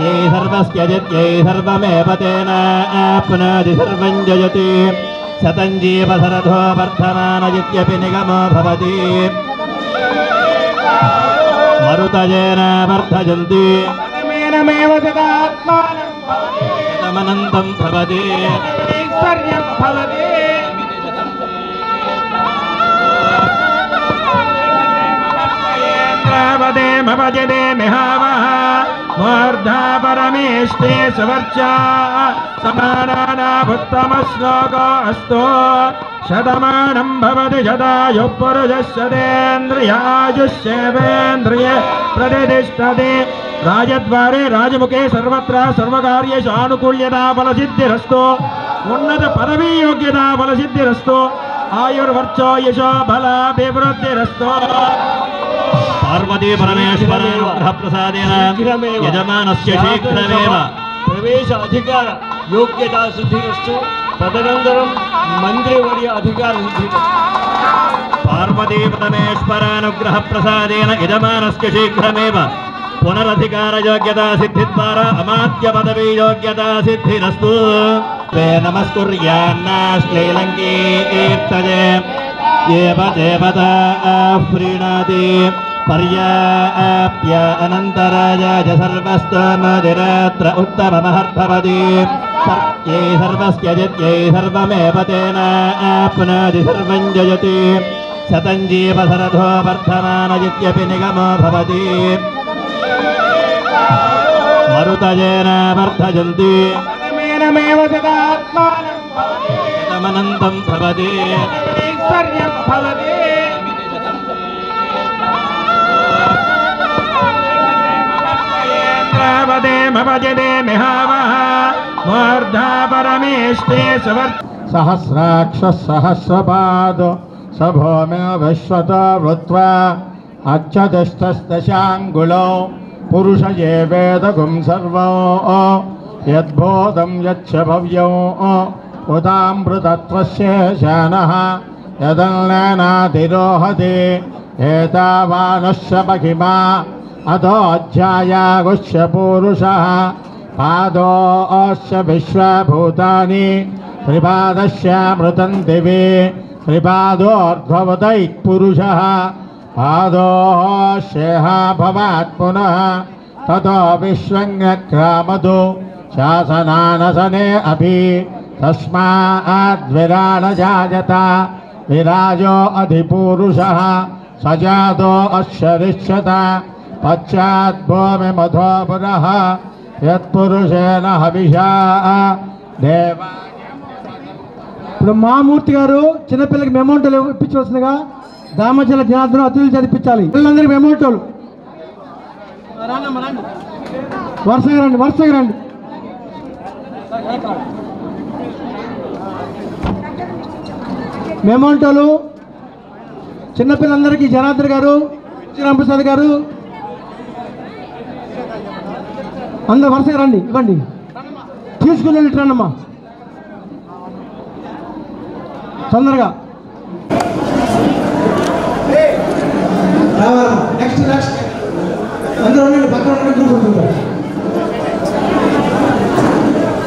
यै सर्वस्य यद्यै सर्वमेव तेन आप्नोति सर्वं जयति शतं जीवशरथो वर्धमानयित्यपि निगमो भवति मरुतजेन वर्धयन्ति तमनन्तं भवति ऐश्वर्यं भवति भजते मिहावः मूर्धा परमेष्टे सुवर्चा समानानाभुत्तमश्लोको अस्तु शतमानं भवति शतायुः पुरुषः शतेन्द्रियायुष्येवेन्द्रिये प्रतिष्ठते राजद्वारे राजमुखे सर्वत्र सर्वकार्येषु आनुकूल्यता फलसिद्धिरस्तु उन्नत पदवी योग्यता फलसिद्धिरस्तु आयुर्वर्चो यशो बलाभिवृद्धिरस्तु पार्वती परमेश्वरानुग्रह प्रसादेन यजमानस्य शीघ्रमेव प्रवेश अधिकार योग्यता सिद्धिरस्तु तदनन्तरं मन्त्रिवर्य अधिकार सिद्धिरस्तु पार्वती परमेश्वरानुग्रह प्रसादेन यजमानस्य शीघ्रमेव पुनरधिकार योग्यता सिद्धिद्वारा अमात्य पदवी योग्यता सिद्धिरस्तु ते नमस्कुर्यान्नाश्लीलङ्कीर्तये एव देवताः प्रीणाति पर्याप्य अनन्तरायाय सर्वस्तोमदिरात्र उत्तममहर्भवति यै सर्वस्य यद्यै सर्वमेव तेन आप्नोति सर्वं जयति शतं जीवशरथो वर्धमानयित्यपि निगमो भवति मरुतजेन वर्धयन्ति तमनन्तं भवति ऐश्वर्यं भवति भजते मिहावः मूर्धा परमेष्टे सहस्राक्षः सहस्रपाद सभौमे विश्वतो वृत्वा अच्छदिष्टदशाङ्गुलौ पुरुष ये वेदगुं सर्वो यद्बोधं यच्च भव्यो उदामृतत्वस्य शानः यदन्नेनातिरोहति एतावानस्य महिमा अधोऽध्यायागुष्य पुरुषः पादोऽस्य विश्वभूतानि त्रिपादस्यामृतं दिवि त्रिपादोर्ध्ववदैः पुरुषः पादोऽस्येह भवात् पुनः ततो विश्वङ्ग्रामदो शासनानसने अपि तस्माद्विराडजायत विराजो अधिपुरुषः सजातो अश्यरिष्यत पश्चाद्भूमि मधोपुरः यत्पुरुषेण हविषा देव ఇప్పుడు మామూర్తి గారు చిన్నపిల్లలకి మెమోంటోలు ఇప్పించవలసిందిగా దామచర్ల జనార్దన్ అతిథులు చదివించాలి. పిల్లలందరికీ మెమోంటోలు వరుసగా రండి, వరుసగా రండి. మెమోంటోలు చిన్నపిల్లలందరికీ జనార్దన్ గారు, శ్రీరామప్రసాద్ గారు అందరూ వరుసగా రండి, ఇవ్వండి. తీసుకుని రండమ్మా. తొందరగా నెక్స్ట్ అందరూ ఉండండి, పక్కన ఉంటుంటారు.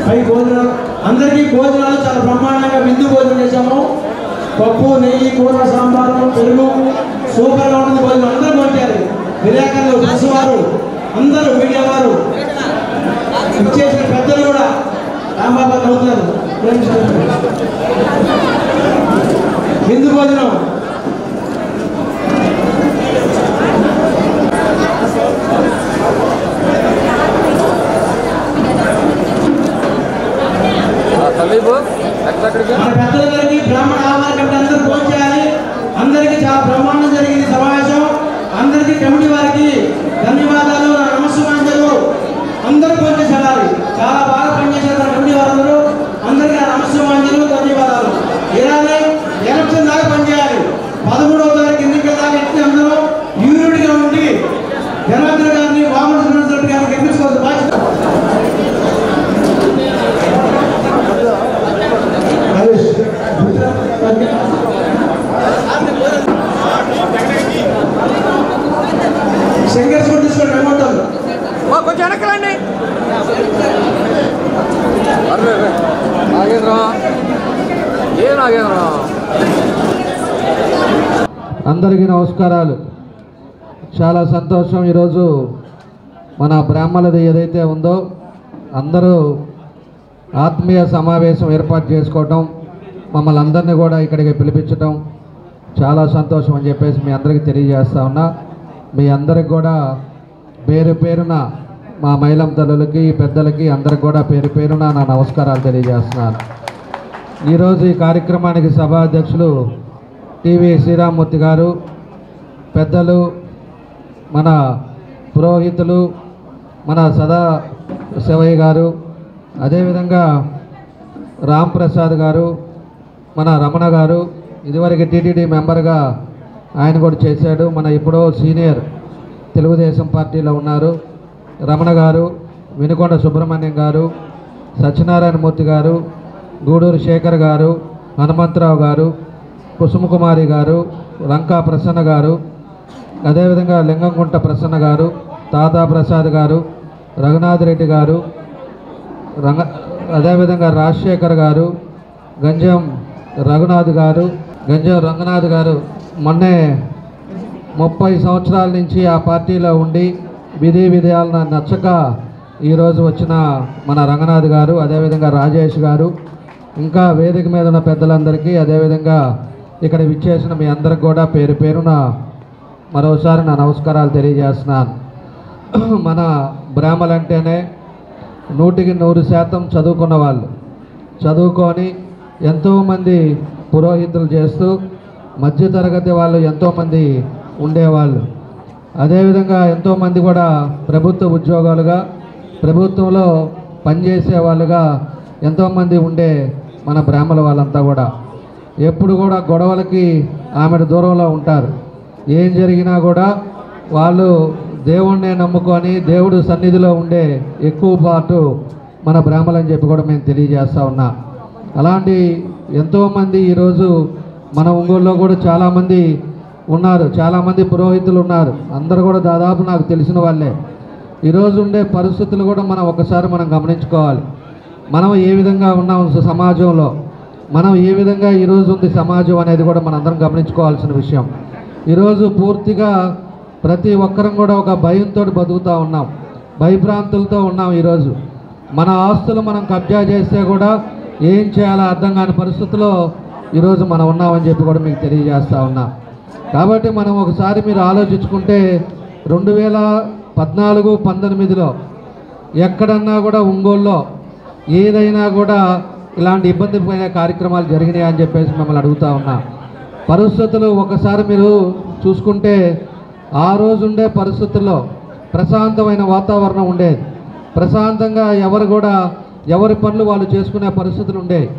పై భోజనాలు అందరికీ భోజనాలు చాలా బ్రహ్మాండంగా విందు భోజనం చేశాము. పప్పు, నెయ్యి, కూర, సాంబారు, పెరుగు సూపర్గా ఉంటుంది భోజనం. అందరూ వచ్చారు, విలేకరులు, ప్రెస్ వారు, అందరూ మీడియా వారు, ఇచ్చేసిన పెద్దలు కూడా రాంబాబా అవుతున్నారు. విందు భోజనం మన పెద్దలందరికీ బ్రాహ్మణ ఆహార కమిటీ అందరూ ఫోన్ చేయాలి. అందరికీ చాలా బ్రహ్మాండం జరిగింది సమావేశం. అందరికీ కమిటీ వారికి ధన్యవాదాలు, నమస్సుమాంజలు. అందరూ ఫోన్ చేసి వెళ్ళాలి. చాలా బాగా పనిచేశారు కమిటీ వారందరూ. అందరికీ నమస్సుమాంజలు, ధన్యవాదాలు. ఇలానే ఎలక్షన్ దాకా పనిచేయాలి. 13వ తారీఖు ఎన్నికల దాకా ఎట్టి అందరూ యూనిట్గా ఉండి జనార్దన్ గారిని, వామన శ్రీనివాసరెడ్డి గారిని గెలిపించుకోవాల్సిన బాధ్యత. శంకర్ స్కూల్ తీసుకోండి, ఏమంటారు కొంచెం వెనకలండి. అందరికీ నమస్కారాలు. చాలా సంతోషం. ఈరోజు మన బ్రాహ్మణులది ఏదైతే ఉందో అందరూ ఆత్మీయ సమావేశం ఏర్పాటు చేసుకోవటం, మమ్మల్ని అందరినీ కూడా ఇక్కడికి పిలిపించటం చాలా సంతోషం అని చెప్పేసి మీ అందరికీ తెలియజేస్తా ఉన్నా. మీ అందరికి కూడా పేరు పేరున మా మహిళా తల్లులకి, పెద్దలకి అందరికి కూడా పేరు పేరున నా నమస్కారాలు తెలియజేస్తున్నాను. ఈరోజు ఈ కార్యక్రమానికి సభాధ్యక్షులు టీవీ శ్రీరామ్మూర్తి గారు, పెద్దలు, మన పురోహితులు, మన సదా శివయ్య గారు, అదేవిధంగా రామ్ ప్రసాద్ గారు, మన రమణ గారు, ఇదివరకు టీటీడీ మెంబర్గా ఆయన కూడా చేశాడు. మన ఇప్పుడు సీనియర్ తెలుగుదేశం పార్టీలో ఉన్నారు. రమణ గారు, వినుకొండ సుబ్రహ్మణ్యం గారు, సత్యనారాయణమూర్తి గారు, గూడూరు శేఖర్ గారు, హనుమంతరావు గారు, కుసుమకుమారి గారు, లంకా ప్రసన్న గారు, అదేవిధంగా లింగంగుంట ప్రసన్న గారు, తాతా ప్రసాద్ గారు, రఘునాథ్ రెడ్డి గారు, అదేవిధంగా రాజశేఖర్ గారు, గంజం రఘునాథ్ గారు మొన్నే 30 సంవత్సరాల నుంచి ఆ పార్టీలో ఉండి విధి విధాలను నచ్చక ఈరోజు వచ్చిన మన రంగనాథ్ గారు, అదేవిధంగా రాజేష్ గారు, ఇంకా వేదిక మీద ఉన్న పెద్దలందరికీ, అదేవిధంగా ఇక్కడ విచ్చేసిన మీ అందరికి కూడా పేరు పేరున మరోసారి నా నమస్కారాలు తెలియజేస్తున్నాను. మన బ్రాహ్మలంటేనే 100% చదువుకున్న వాళ్ళు, చదువుకొని ఎంతోమంది పురోహితులు చేస్తూ మధ్యతరగతి వాళ్ళు ఎంతోమంది ఉండేవాళ్ళు. అదేవిధంగా ఎంతోమంది కూడా ప్రభుత్వ ఉద్యోగాలుగా, ప్రభుత్వంలో పనిచేసే వాళ్ళుగా ఎంతోమంది ఉండే మన బ్రాహ్మణ వాళ్ళంతా కూడా ఎప్పుడు కూడా గొడవలకి ఆమె దూరంలో ఉంటారు. ఏం జరిగినా కూడా వాళ్ళు దేవుణ్ణే నమ్ముకొని దేవుడు సన్నిధిలో ఉండే ఎక్కువ పాటు మన బ్రాహ్మణులు అని చెప్పి కూడా మేము తెలియజేస్తూ ఉన్నా. అలాంటి ఎంతోమంది ఈరోజు మన ఒంగోలులో కూడా చాలామంది ఉన్నారు, చాలామంది పురోహితులు ఉన్నారు. అందరూ కూడా దాదాపు నాకు తెలిసిన వాళ్ళే. ఈరోజు ఉండే పరిస్థితులు కూడా మనం ఒకసారి గమనించుకోవాలి. మనం ఏ విధంగా ఉన్నాం సమాజంలో, మనం ఏ విధంగా ఈరోజు ఉంది సమాజం అనేది కూడా మనందరం గమనించుకోవాల్సిన విషయం. ఈరోజు పూర్తిగా ప్రతి ఒక్కరం కూడా ఒక భయంతో బతుకుతూ ఉన్నాం, భయభ్రాంతులతో ఉన్నాం. ఈరోజు మన ఆస్తులు మనం కబ్జా చేస్తే కూడా ఏం చేయాలో అర్థం కాని పరిస్థితుల్లో ఈరోజు మనం ఉన్నామని చెప్పి కూడా మీకు తెలియజేస్తూ ఉన్నా. కాబట్టి మనం ఒకసారి మీరు ఆలోచించుకుంటే 2014-19లో ఎక్కడన్నా కూడా ఒంగోలులో ఏదైనా కూడా ఇలాంటి ఇబ్బందిపోయిన కార్యక్రమాలు జరిగినాయి అని చెప్పేసి మిమ్మల్ని అడుగుతూ ఉన్నా. పరిస్థితులు ఒకసారి మీరు చూసుకుంటే ఆ రోజు ఉండే పరిస్థితుల్లో ప్రశాంతమైన వాతావరణం ఉండేది. ప్రశాంతంగా ఎవరు కూడా ఎవరి పనులు వాళ్ళు చేసుకునే పరిస్థితులు ఉండేవి.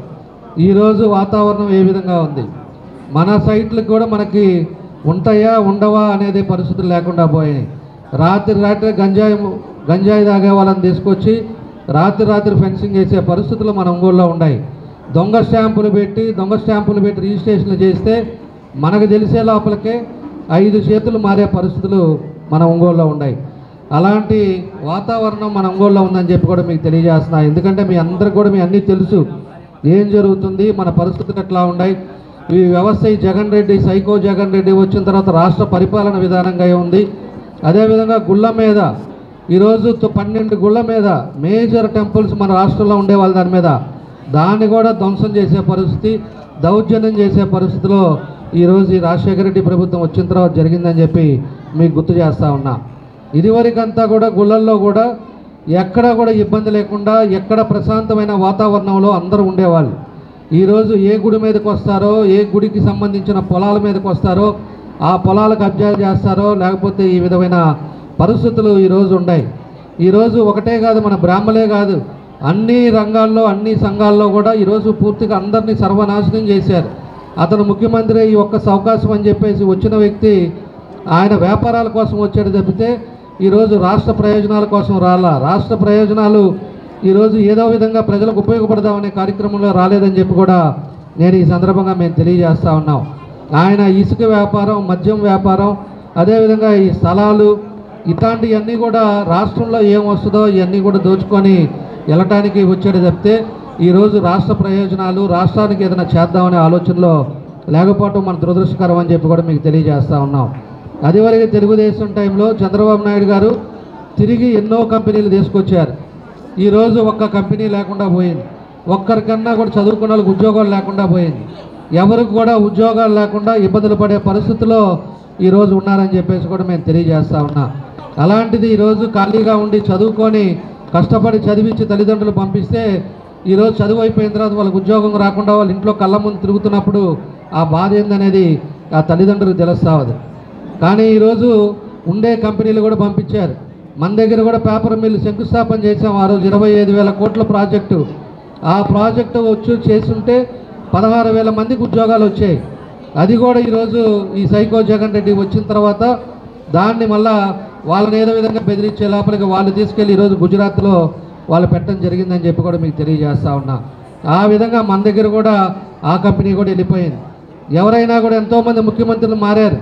ఈరోజు వాతావరణం ఏ విధంగా ఉంది, మన సైట్లకు కూడా మనకి ఉంటాయా ఉండవా అనేది పరిస్థితులు లేకుండా పోయాయి. రాత్రి గంజాయి తాగే వాళ్ళని తీసుకొచ్చి రాత్రి ఫెన్సింగ్ వేసే పరిస్థితులు మన ఒంగోలులో ఉన్నాయి. దొంగ స్టాంపులు పెట్టి రిజిస్ట్రేషన్లు చేస్తే మనకు తెలిసే లోపలికే 5 చేతులు మారే పరిస్థితులు మన ఒంగోలులో ఉన్నాయి. అలాంటి వాతావరణం మన ఒంగోలులో ఉందని చెప్పి కూడా మీకు తెలియజేస్తున్నా. ఎందుకంటే మీ అందరికి కూడా మీ అన్నీ తెలుసు ఏం జరుగుతుంది, మన పరిస్థితులు ఎట్లా ఉన్నాయి. ఈ వ్యవస్థ ఈ జగన్ రెడ్డి సైకో జగన్ రెడ్డి వచ్చిన తర్వాత రాష్ట్ర పరిపాలన విధానంగా ఉంది. అదేవిధంగా గుళ్ళ మీద ఈరోజు 12 గుళ్ళ మీద మేజర్ టెంపుల్స్ మన రాష్ట్రంలో ఉండేవాళ్ళ దాని మీద దాన్ని కూడా ధ్వంసం చేసే పరిస్థితి, దౌర్జన్యం చేసే పరిస్థితిలో ఈరోజు ఈ రాజశేఖర రెడ్డి ప్రభుత్వం వచ్చిన తర్వాత జరిగిందని చెప్పి మీకు గుర్తు చేస్తూ ఉన్నా. ఇదివరకంతా కూడా గుళ్ళల్లో కూడా ఎక్కడా కూడా ఇబ్బంది లేకుండా ఎక్కడ ప్రశాంతమైన వాతావరణంలో అందరూ ఉండేవాళ్ళు. ఈరోజు ఏ గుడి మీదకి వస్తారో, ఏ గుడికి సంబంధించిన పొలాల మీదకి వస్తారో ఆ పొలాలకు కబ్జా చేస్తారో, లేకపోతే ఈ విధమైన పరిస్థితులు ఈరోజు ఉన్నాయి. ఈరోజు ఒకటే కాదు, మన బ్రాహ్మలే కాదు, అన్ని రంగాల్లో అన్ని సంఘాల్లో కూడా ఈరోజు పూర్తిగా అందరినీ సర్వనాశనం చేశారు. అతను ముఖ్యమంత్రి ఈ ఒక్క అవకాశం అని చెప్పేసి వచ్చిన వ్యక్తి ఆయన వ్యాపారాల కోసం వచ్చాడు తప్పితే ఈరోజు రాష్ట్ర ప్రయోజనాల కోసం రాలా. రాష్ట్ర ప్రయోజనాలు ఈరోజు ఏదో విధంగా ప్రజలకు ఉపయోగపడదామనే కార్యక్రమంలో రాలేదని చెప్పి కూడా నేను ఈ సందర్భంగా మేము తెలియజేస్తూ ఉన్నాం. ఆయన ఇసుక వ్యాపారం, మద్యం వ్యాపారం, అదేవిధంగా ఈ స్థలాలు ఇట్లాంటివన్నీ కూడా రాష్ట్రంలో ఏం వస్తుందో ఇవన్నీ కూడా దోచుకొని వెళ్ళటానికి వచ్చాడు తప్పితే ఈరోజు రాష్ట్ర ప్రయోజనాలు రాష్ట్రానికి ఏదైనా చేద్దామనే ఆలోచనలో లేకపోవటం మన దురదృష్టకరం అని చెప్పి కూడా మీకు తెలియజేస్తూ ఉన్నాం. అదివరకు తెలుగుదేశం టైంలో చంద్రబాబు నాయుడు గారు తిరిగి ఎన్నో కంపెనీలు తీసుకొచ్చారు. ఈరోజు ఒక్క కంపెనీ లేకుండా పోయింది. ఒక్కరికన్నా కూడా చదువుకున్న వాళ్ళకి ఉద్యోగాలు లేకుండా పోయింది. ఎవరికి కూడా ఉద్యోగాలు లేకుండా ఇబ్బందులు పడే పరిస్థితుల్లో ఈరోజు ఉన్నారని చెప్పేసి కూడా మేము తెలియజేస్తూ ఉన్నాం. అలాంటిది ఈరోజు ఖాళీగా ఉండి చదువుకొని కష్టపడి చదివించి తల్లిదండ్రులు పంపిస్తే ఈరోజు చదువు అయిపోయిన తర్వాత వాళ్ళకి ఉద్యోగం రాకుండా వాళ్ళ ఇంట్లో కళ్ళ ముందు తిరుగుతున్నప్పుడు ఆ బాధ ఏందనేది ఆ తల్లిదండ్రులకు తెలుస్తూ ఉంది. కానీ ఈరోజు ఉండే కంపెనీలు కూడా పంపించారు. మన దగ్గర కూడా పేపర్ మిల్లు శంకుస్థాపన చేసాం. ఆ రోజు 25,000 కోట్ల ప్రాజెక్టు. ఆ ప్రాజెక్టు వచ్చి చేస్తుంటే 16,000 మందికి ఉద్యోగాలు వచ్చాయి. అది కూడా ఈరోజు ఈ సైకో జగన్ రెడ్డి వచ్చిన తర్వాత దాన్ని మళ్ళా వాళ్ళని ఏదో విధంగా బెదిరించే లోపలికి వాళ్ళు తీసుకెళ్ళి ఈరోజు గుజరాత్లో వాళ్ళు పెట్టడం జరిగిందని చెప్పి కూడా మీకు తెలియజేస్తూ ఉన్నా. ఆ విధంగా మన దగ్గర కూడా ఆ కంపెనీ కూడా వెళ్ళిపోయింది. ఎవరైనా కూడా ఎంతోమంది ముఖ్యమంత్రులు మారారు.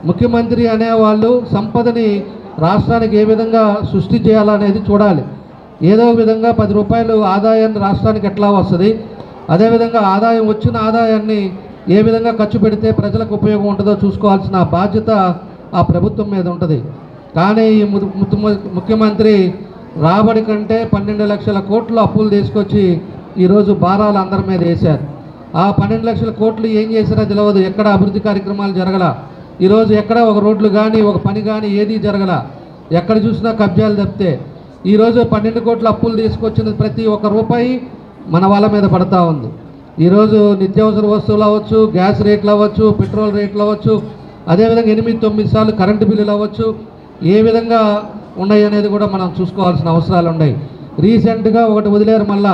ముఖ్యమంత్రి అనేవాళ్ళు సంపదని రాష్ట్రానికి ఏ విధంగా సృష్టి చేయాలనేది చూడాలి. ఏదో విధంగా 10 రూపాయలు ఆదాయాన్ని రాష్ట్రానికి ఎట్లా వస్తుంది, అదేవిధంగా ఆదాయం వచ్చిన ఆదాయాన్ని ఏ విధంగా ఖర్చు పెడితే ప్రజలకు ఉపయోగం ఉంటుందో చూసుకోవాల్సిన బాధ్యత ఆ ప్రభుత్వం మీద ఉంటుంది. కానీ ఈ ముఖ్యమంత్రి రాబడి కంటే 12 లక్షల కోట్లు అప్పులు తీసుకొచ్చి ఈరోజు భారాలు అందరి మీద వేశారు. ఆ 12 లక్షల కోట్లు ఏం చేసినా తెలియదు. ఎక్కడ అభివృద్ధి కార్యక్రమాలు జరగల. ఈరోజు ఎక్కడ ఒక రోడ్లు కానీ ఒక పని కానీ ఏదీ జరగల. ఎక్కడ చూసినా కబ్జాలు తప్పితే ఈరోజు 12 కోట్ల అప్పులు తీసుకొచ్చిన ప్రతి ఒక్క రూపాయి మన వాళ్ళ మీద పడతా ఉంది. ఈరోజు నిత్యావసర వస్తువులు అవ్వచ్చు, గ్యాస్ రేట్లు అవ్వచ్చు, పెట్రోల్ రేట్లు అవ్వచ్చు, అదేవిధంగా 8-9 సార్లు కరెంటు బిల్లులు అవ్వచ్చు, ఏ విధంగా ఉన్నాయి అనేది కూడా మనం చూసుకోవాల్సిన అవసరాలు ఉన్నాయి. రీసెంట్గా ఒకటి వదిలేరు, మళ్ళా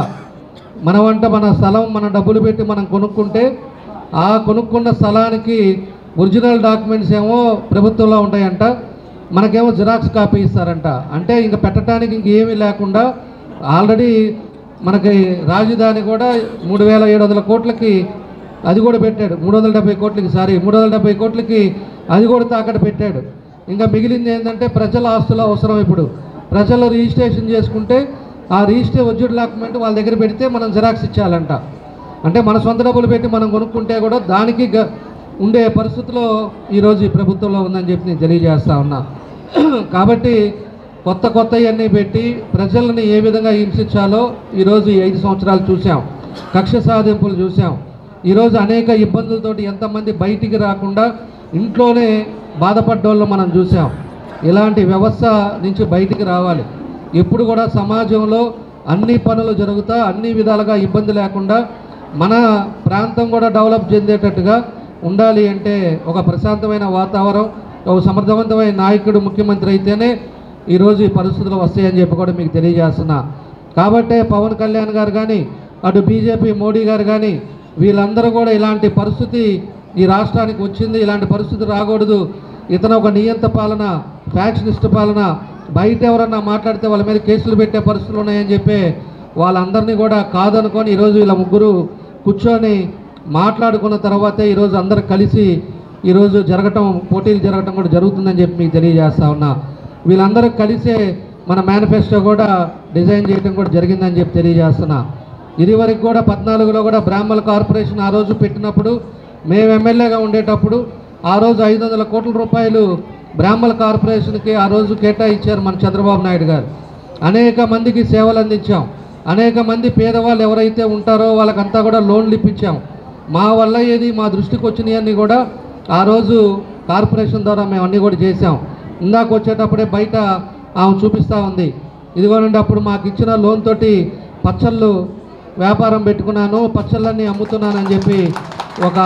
మన స్థలం మన డబ్బులు పెట్టి మనం కొనుక్కుంటే ఆ కొనుక్కున్న స్థలానికి ఒరిజినల్ డాక్యుమెంట్స్ ఏమో ప్రభుత్వంలో ఉంటాయంట, మనకేమో జిరాక్స్ కాపీ ఇస్తారంట. అంటే ఇంక పెట్టడానికి ఇంకేమీ లేకుండా ఆల్రెడీ మనకి రాజధాని కూడా 3,700 కోట్లకి అది కూడా పెట్టాడు. 370 కోట్లకి అది కూడా తాకట్టు పెట్టాడు. ఇంకా మిగిలింది ఏంటంటే ప్రజల ఆస్తుల అవసరం. ఇప్పుడు ప్రజలు రిజిస్ట్రేషన్ చేసుకుంటే ఆ ఒరిజినల్ డాక్యుమెంట్ వాళ్ళ దగ్గర పెడితే మనం జిరాక్స్ ఇచ్చాలంట. అంటే మన సొంత డబ్బులు పెట్టి మనం కొనుక్కుంటే కూడా దానికి ఉండే పరిస్థితిలో ఈరోజు ఈ ప్రభుత్వంలో ఉందని చెప్పి నేను తెలియజేస్తా ఉన్నా. కాబట్టి కొత్తవన్నీ పెట్టి ప్రజల్ని ఏ విధంగా హింసించాలో ఈరోజు ఈ 5 సంవత్సరాలు చూసాం. కక్ష సాధింపులు చూసాం. ఈరోజు అనేక ఇబ్బందులతోటి ఎంతమంది బయటికి రాకుండా ఇంట్లోనే బాధపడ్డోళ్ళు మనం చూసాం. ఇలాంటి వ్యవస్థ నుంచి బయటికి రావాలి. ఎప్పుడు కూడా సమాజంలో అన్ని పనులు జరుగుతా అన్ని విధాలుగా ఇబ్బంది లేకుండా మన ప్రాంతం కూడా డెవలప్ చెందేటట్టుగా ఉండాలి. అంటే ఒక ప్రశాంతమైన వాతావరణం, ఒక సమర్థవంతమైన నాయకుడు ముఖ్యమంత్రి అయితేనే ఈరోజు ఈ పరిస్థితులు వస్తాయని చెప్పి కూడా మీకు తెలియజేస్తున్నా. కాబట్టే పవన్ కళ్యాణ్ గారు కానీ అటు బీజేపీ మోడీ గారు కానీ వీళ్ళందరూ కూడా ఇలాంటి పరిస్థితి ఈ రాష్ట్రానికి వచ్చింది, ఇలాంటి పరిస్థితి రాకూడదు, ఇతను ఒక నియంత పాలన, ఫ్యాక్షనిస్ట్ పాలన, బయట ఎవరన్నా మాట్లాడితే వాళ్ళ మీద కేసులు పెట్టే పరిస్థితులు ఉన్నాయని చెప్పి వాళ్ళందరినీ కూడా కాదనుకొని ఈరోజు వీళ్ళ ముగ్గురు కూర్చొని మాట్లాడుకున్న తర్వాతే ఈరోజు అందరూ కలిసి ఈరోజు పోటీలు జరగటం కూడా జరుగుతుందని చెప్పి మీకు తెలియజేస్తా ఉన్నా. వీళ్ళందరూ కలిసే మన మేనిఫెస్టో కూడా డిజైన్ చేయడం కూడా జరిగిందని చెప్పి తెలియజేస్తున్నా. ఇదివరకు కూడా 14లో కూడా బ్రాహ్మణ కార్పొరేషన్ ఆ రోజు పెట్టినప్పుడు మేము ఎమ్మెల్యేగా ఉండేటప్పుడు ఆ రోజు 500 కోట్ల రూపాయలు బ్రాహ్మణ కార్పొరేషన్కి ఆ రోజు కేటాయించారు మన చంద్రబాబు నాయుడు గారు. అనేక మందికి సేవలు అందించాం. అనేక మంది పేదవాళ్ళు ఎవరైతే ఉంటారో వాళ్ళకంతా కూడా లోన్లు ఇప్పించాం. మా వల్ల ఏది మా దృష్టికి వచ్చినవన్నీ కూడా ఆ రోజు కార్పొరేషన్ ద్వారా మేము అన్నీ కూడా చేసాం. ఇందాక వచ్చేటప్పుడే బయట ఆమె చూపిస్తూ ఉంది. ఇదిగోనండి అప్పుడు మాకు ఇచ్చిన లోన్ తోటి పచ్చళ్ళు వ్యాపారం పెట్టుకున్నాను, పచ్చళ్ళన్నీ అమ్ముతున్నానని చెప్పి ఒక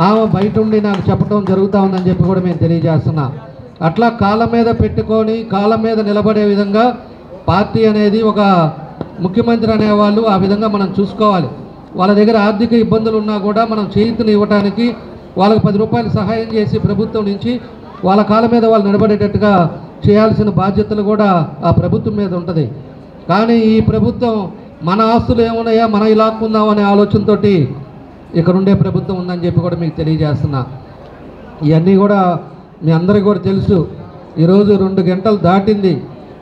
ఆమె బయట ఉండి నాకు చెప్పడం జరుగుతూ ఉందని చెప్పి కూడా మేము తెలియజేస్తున్నా. అట్లా కాళ్ళ మీద పెట్టుకొని కాళ్ళ మీద నిలబడే విధంగా పార్టీ అనేది ఒక ముఖ్యమంత్రి అనేవాళ్ళు ఆ విధంగా మనం చూసుకోవాలి. వాళ్ళ దగ్గర ఆర్థిక ఇబ్బందులు ఉన్నా కూడా మనం చేతిని ఇవ్వడానికి వాళ్ళకి 10 రూపాయలు సహాయం చేసి ప్రభుత్వం నుంచి వాళ్ళ కాళ్ళ మీద వాళ్ళు నిలబడేటట్టుగా చేయాల్సిన బాధ్యతలు కూడా ఆ ప్రభుత్వం మీద ఉంటుంది. కానీ ఈ ప్రభుత్వం మన ఆస్తులు ఏమున్నాయా మనం ఇలాక్కుందాం అనే ఆలోచనతో ఇక్కడ ఉండే ప్రభుత్వం ఉందని చెప్పి కూడా మీకు తెలియజేస్తున్నా. ఇవన్నీ కూడా మీ అందరికీ కూడా తెలుసు. ఈరోజు 2 గంటలు దాటింది,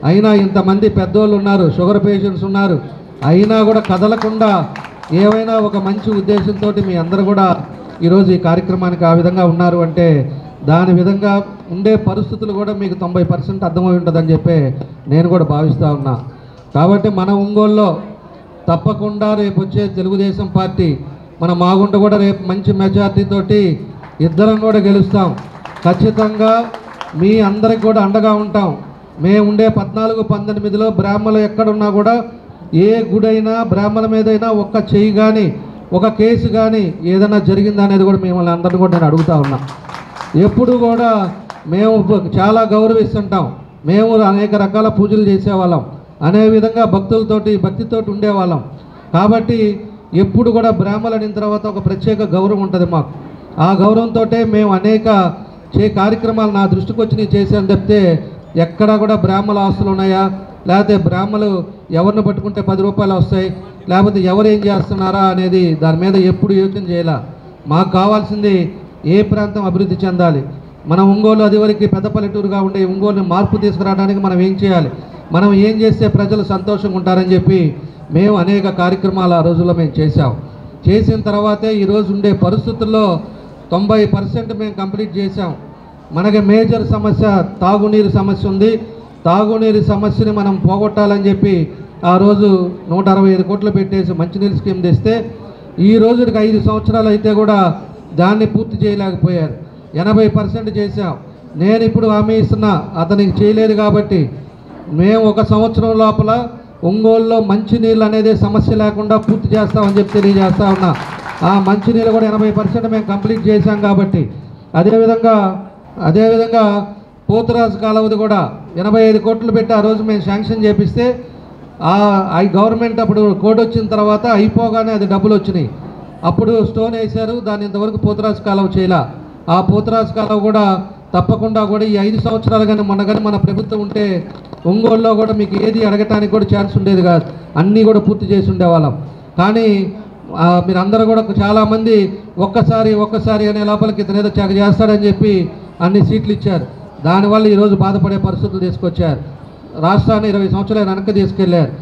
అయినా ఇంతమంది పెద్దోళ్ళు ఉన్నారు, షుగర్ పేషెంట్స్ ఉన్నారు, అయినా కూడా కదలకుండా ఏవైనా ఒక మంచి ఉద్దేశంతో మీ అందరూ కూడా ఈరోజు ఈ కార్యక్రమానికి ఆ విధంగా ఉన్నారు అంటే దాని విధంగా ఉండే పరిస్థితులు కూడా మీకు 90% అర్థమై ఉంటుందని చెప్పి నేను కూడా భావిస్తూ ఉన్నా. కాబట్టి మన ఒంగోలులో తప్పకుండా రేపు వచ్చే తెలుగుదేశం పార్టీ మన మాగుంట కూడా రేపు మంచి మెజార్టీతోటి ఇద్దరం కూడా గెలుస్తాం. ఖచ్చితంగా మీ అందరికి కూడా అండగా ఉంటాం. మేము ఉండే 14-19లో బ్రాహ్మణులు ఎక్కడున్నా కూడా ఏ గుడైనా బ్రాహ్మణుల మీదైనా ఒక్క చెయ్యి కానీ ఒక కేసు కానీ ఏదైనా జరిగిందా అనేది కూడా మిమ్మల్ని అందరినీ కూడా నేను అడుగుతా ఉన్నా. ఎప్పుడు కూడా మేము చాలా గౌరవిస్తుంటాం. మేము అనేక రకాల పూజలు చేసేవాళ్ళం, అనే విధంగా భక్తితోటి ఉండేవాళ్ళం. కాబట్టి ఎప్పుడు కూడా బ్రాహ్మణులు అయిన తర్వాత ఒక ప్రత్యేక గౌరవం ఉంటుంది మాకు. ఆ గౌరవంతో మేము అనేక కార్యక్రమాలు నా దృష్టికి వచ్చి చేశాను తప్పితే ఎక్కడా కూడా బ్రాహ్మణ ఆస్తులు ఉన్నాయా, లేకపోతే బ్రాహ్మణులు ఎవరిని పట్టుకుంటే 10 రూపాయలు వస్తాయి, లేకపోతే ఎవరు ఏం చేస్తున్నారా అనేది దాని మీద ఎప్పుడు యోచన చేయాల. మాకు కావాల్సింది ఏ ప్రాంతం అభివృద్ధి చెందాలి. మన ఒంగోలు అదివరకు పెద్ద పల్లెటూరుగా ఉండే ఒంగోలుని మార్పు తీసుకురావడానికి మనం ఏం చేయాలి, మనం ఏం చేస్తే ప్రజలు సంతోషంగా ఉంటారని చెప్పి మేము అనేక కార్యక్రమాలు ఆ రోజుల్లో మేము చేసిన తర్వాతే ఈరోజు ఉండే పరిస్థితుల్లో 90% మేము కంప్లీట్ చేసాం. మనకి మేజర్ సమస్య తాగునీరు సమస్య ఉంది. తాగునీరు సమస్యని మనం పోగొట్టాలని చెప్పి ఆ రోజు 165 కోట్లు పెట్టేసి మంచినీళ్ళు స్కీమ్ తెస్తే ఈ రోజుకి 5 సంవత్సరాలు అయితే కూడా దాన్ని పూర్తి చేయలేకపోయారు. 80% చేశాం. నేను ఇప్పుడు హామీ ఇస్తున్నా, అతనికి చేయలేదు కాబట్టి మేము 1 సంవత్సరం లోపల ఒంగోలులో మంచినీళ్ళు అనేది సమస్య లేకుండా పూర్తి చేస్తామని చెప్పి తెలియజేస్తా ఉన్నా. ఆ మంచినీళ్ళు కూడా 80% మేము కంప్లీట్ చేశాం కాబట్టి అదేవిధంగా పోతురాజు కాలువది కూడా 85 కోట్లు పెట్టి ఆ రోజు మేము శాంక్షన్ చేపిస్తే ఆ గవర్నమెంట్ అప్పుడు కోడ్ వచ్చిన తర్వాత అయిపోగానే అది డబ్బులు వచ్చినాయి. అప్పుడు స్టోన్ వేశారు, దాన్ని ఇంతవరకు పోతురాజు కాలువ చేయాల. ఆ పోతురాజు కాలువ కూడా తప్పకుండా కూడా ఈ 5 సంవత్సరాలు కానీ మన ప్రభుత్వం ఉంటే ఒంగోలులో కూడా మీకు ఏది అడగటానికి కూడా ఛాన్స్ ఉండేది కాదు, అన్నీ కూడా పూర్తి చేసి ఉండేవాళ్ళం. కానీ మీరందరూ కూడా చాలామంది ఒక్కసారి అనే లోపలికి ఇతను ఏదో చేస్తాడని చెప్పి అన్ని సీట్లు ఇచ్చారు. దానివల్ల ఈరోజు బాధపడే పరిస్థితులు తీసుకొచ్చారు. రాష్ట్రాన్ని 20 సంవత్సరాలు వెనక్కి తీసుకెళ్లారు.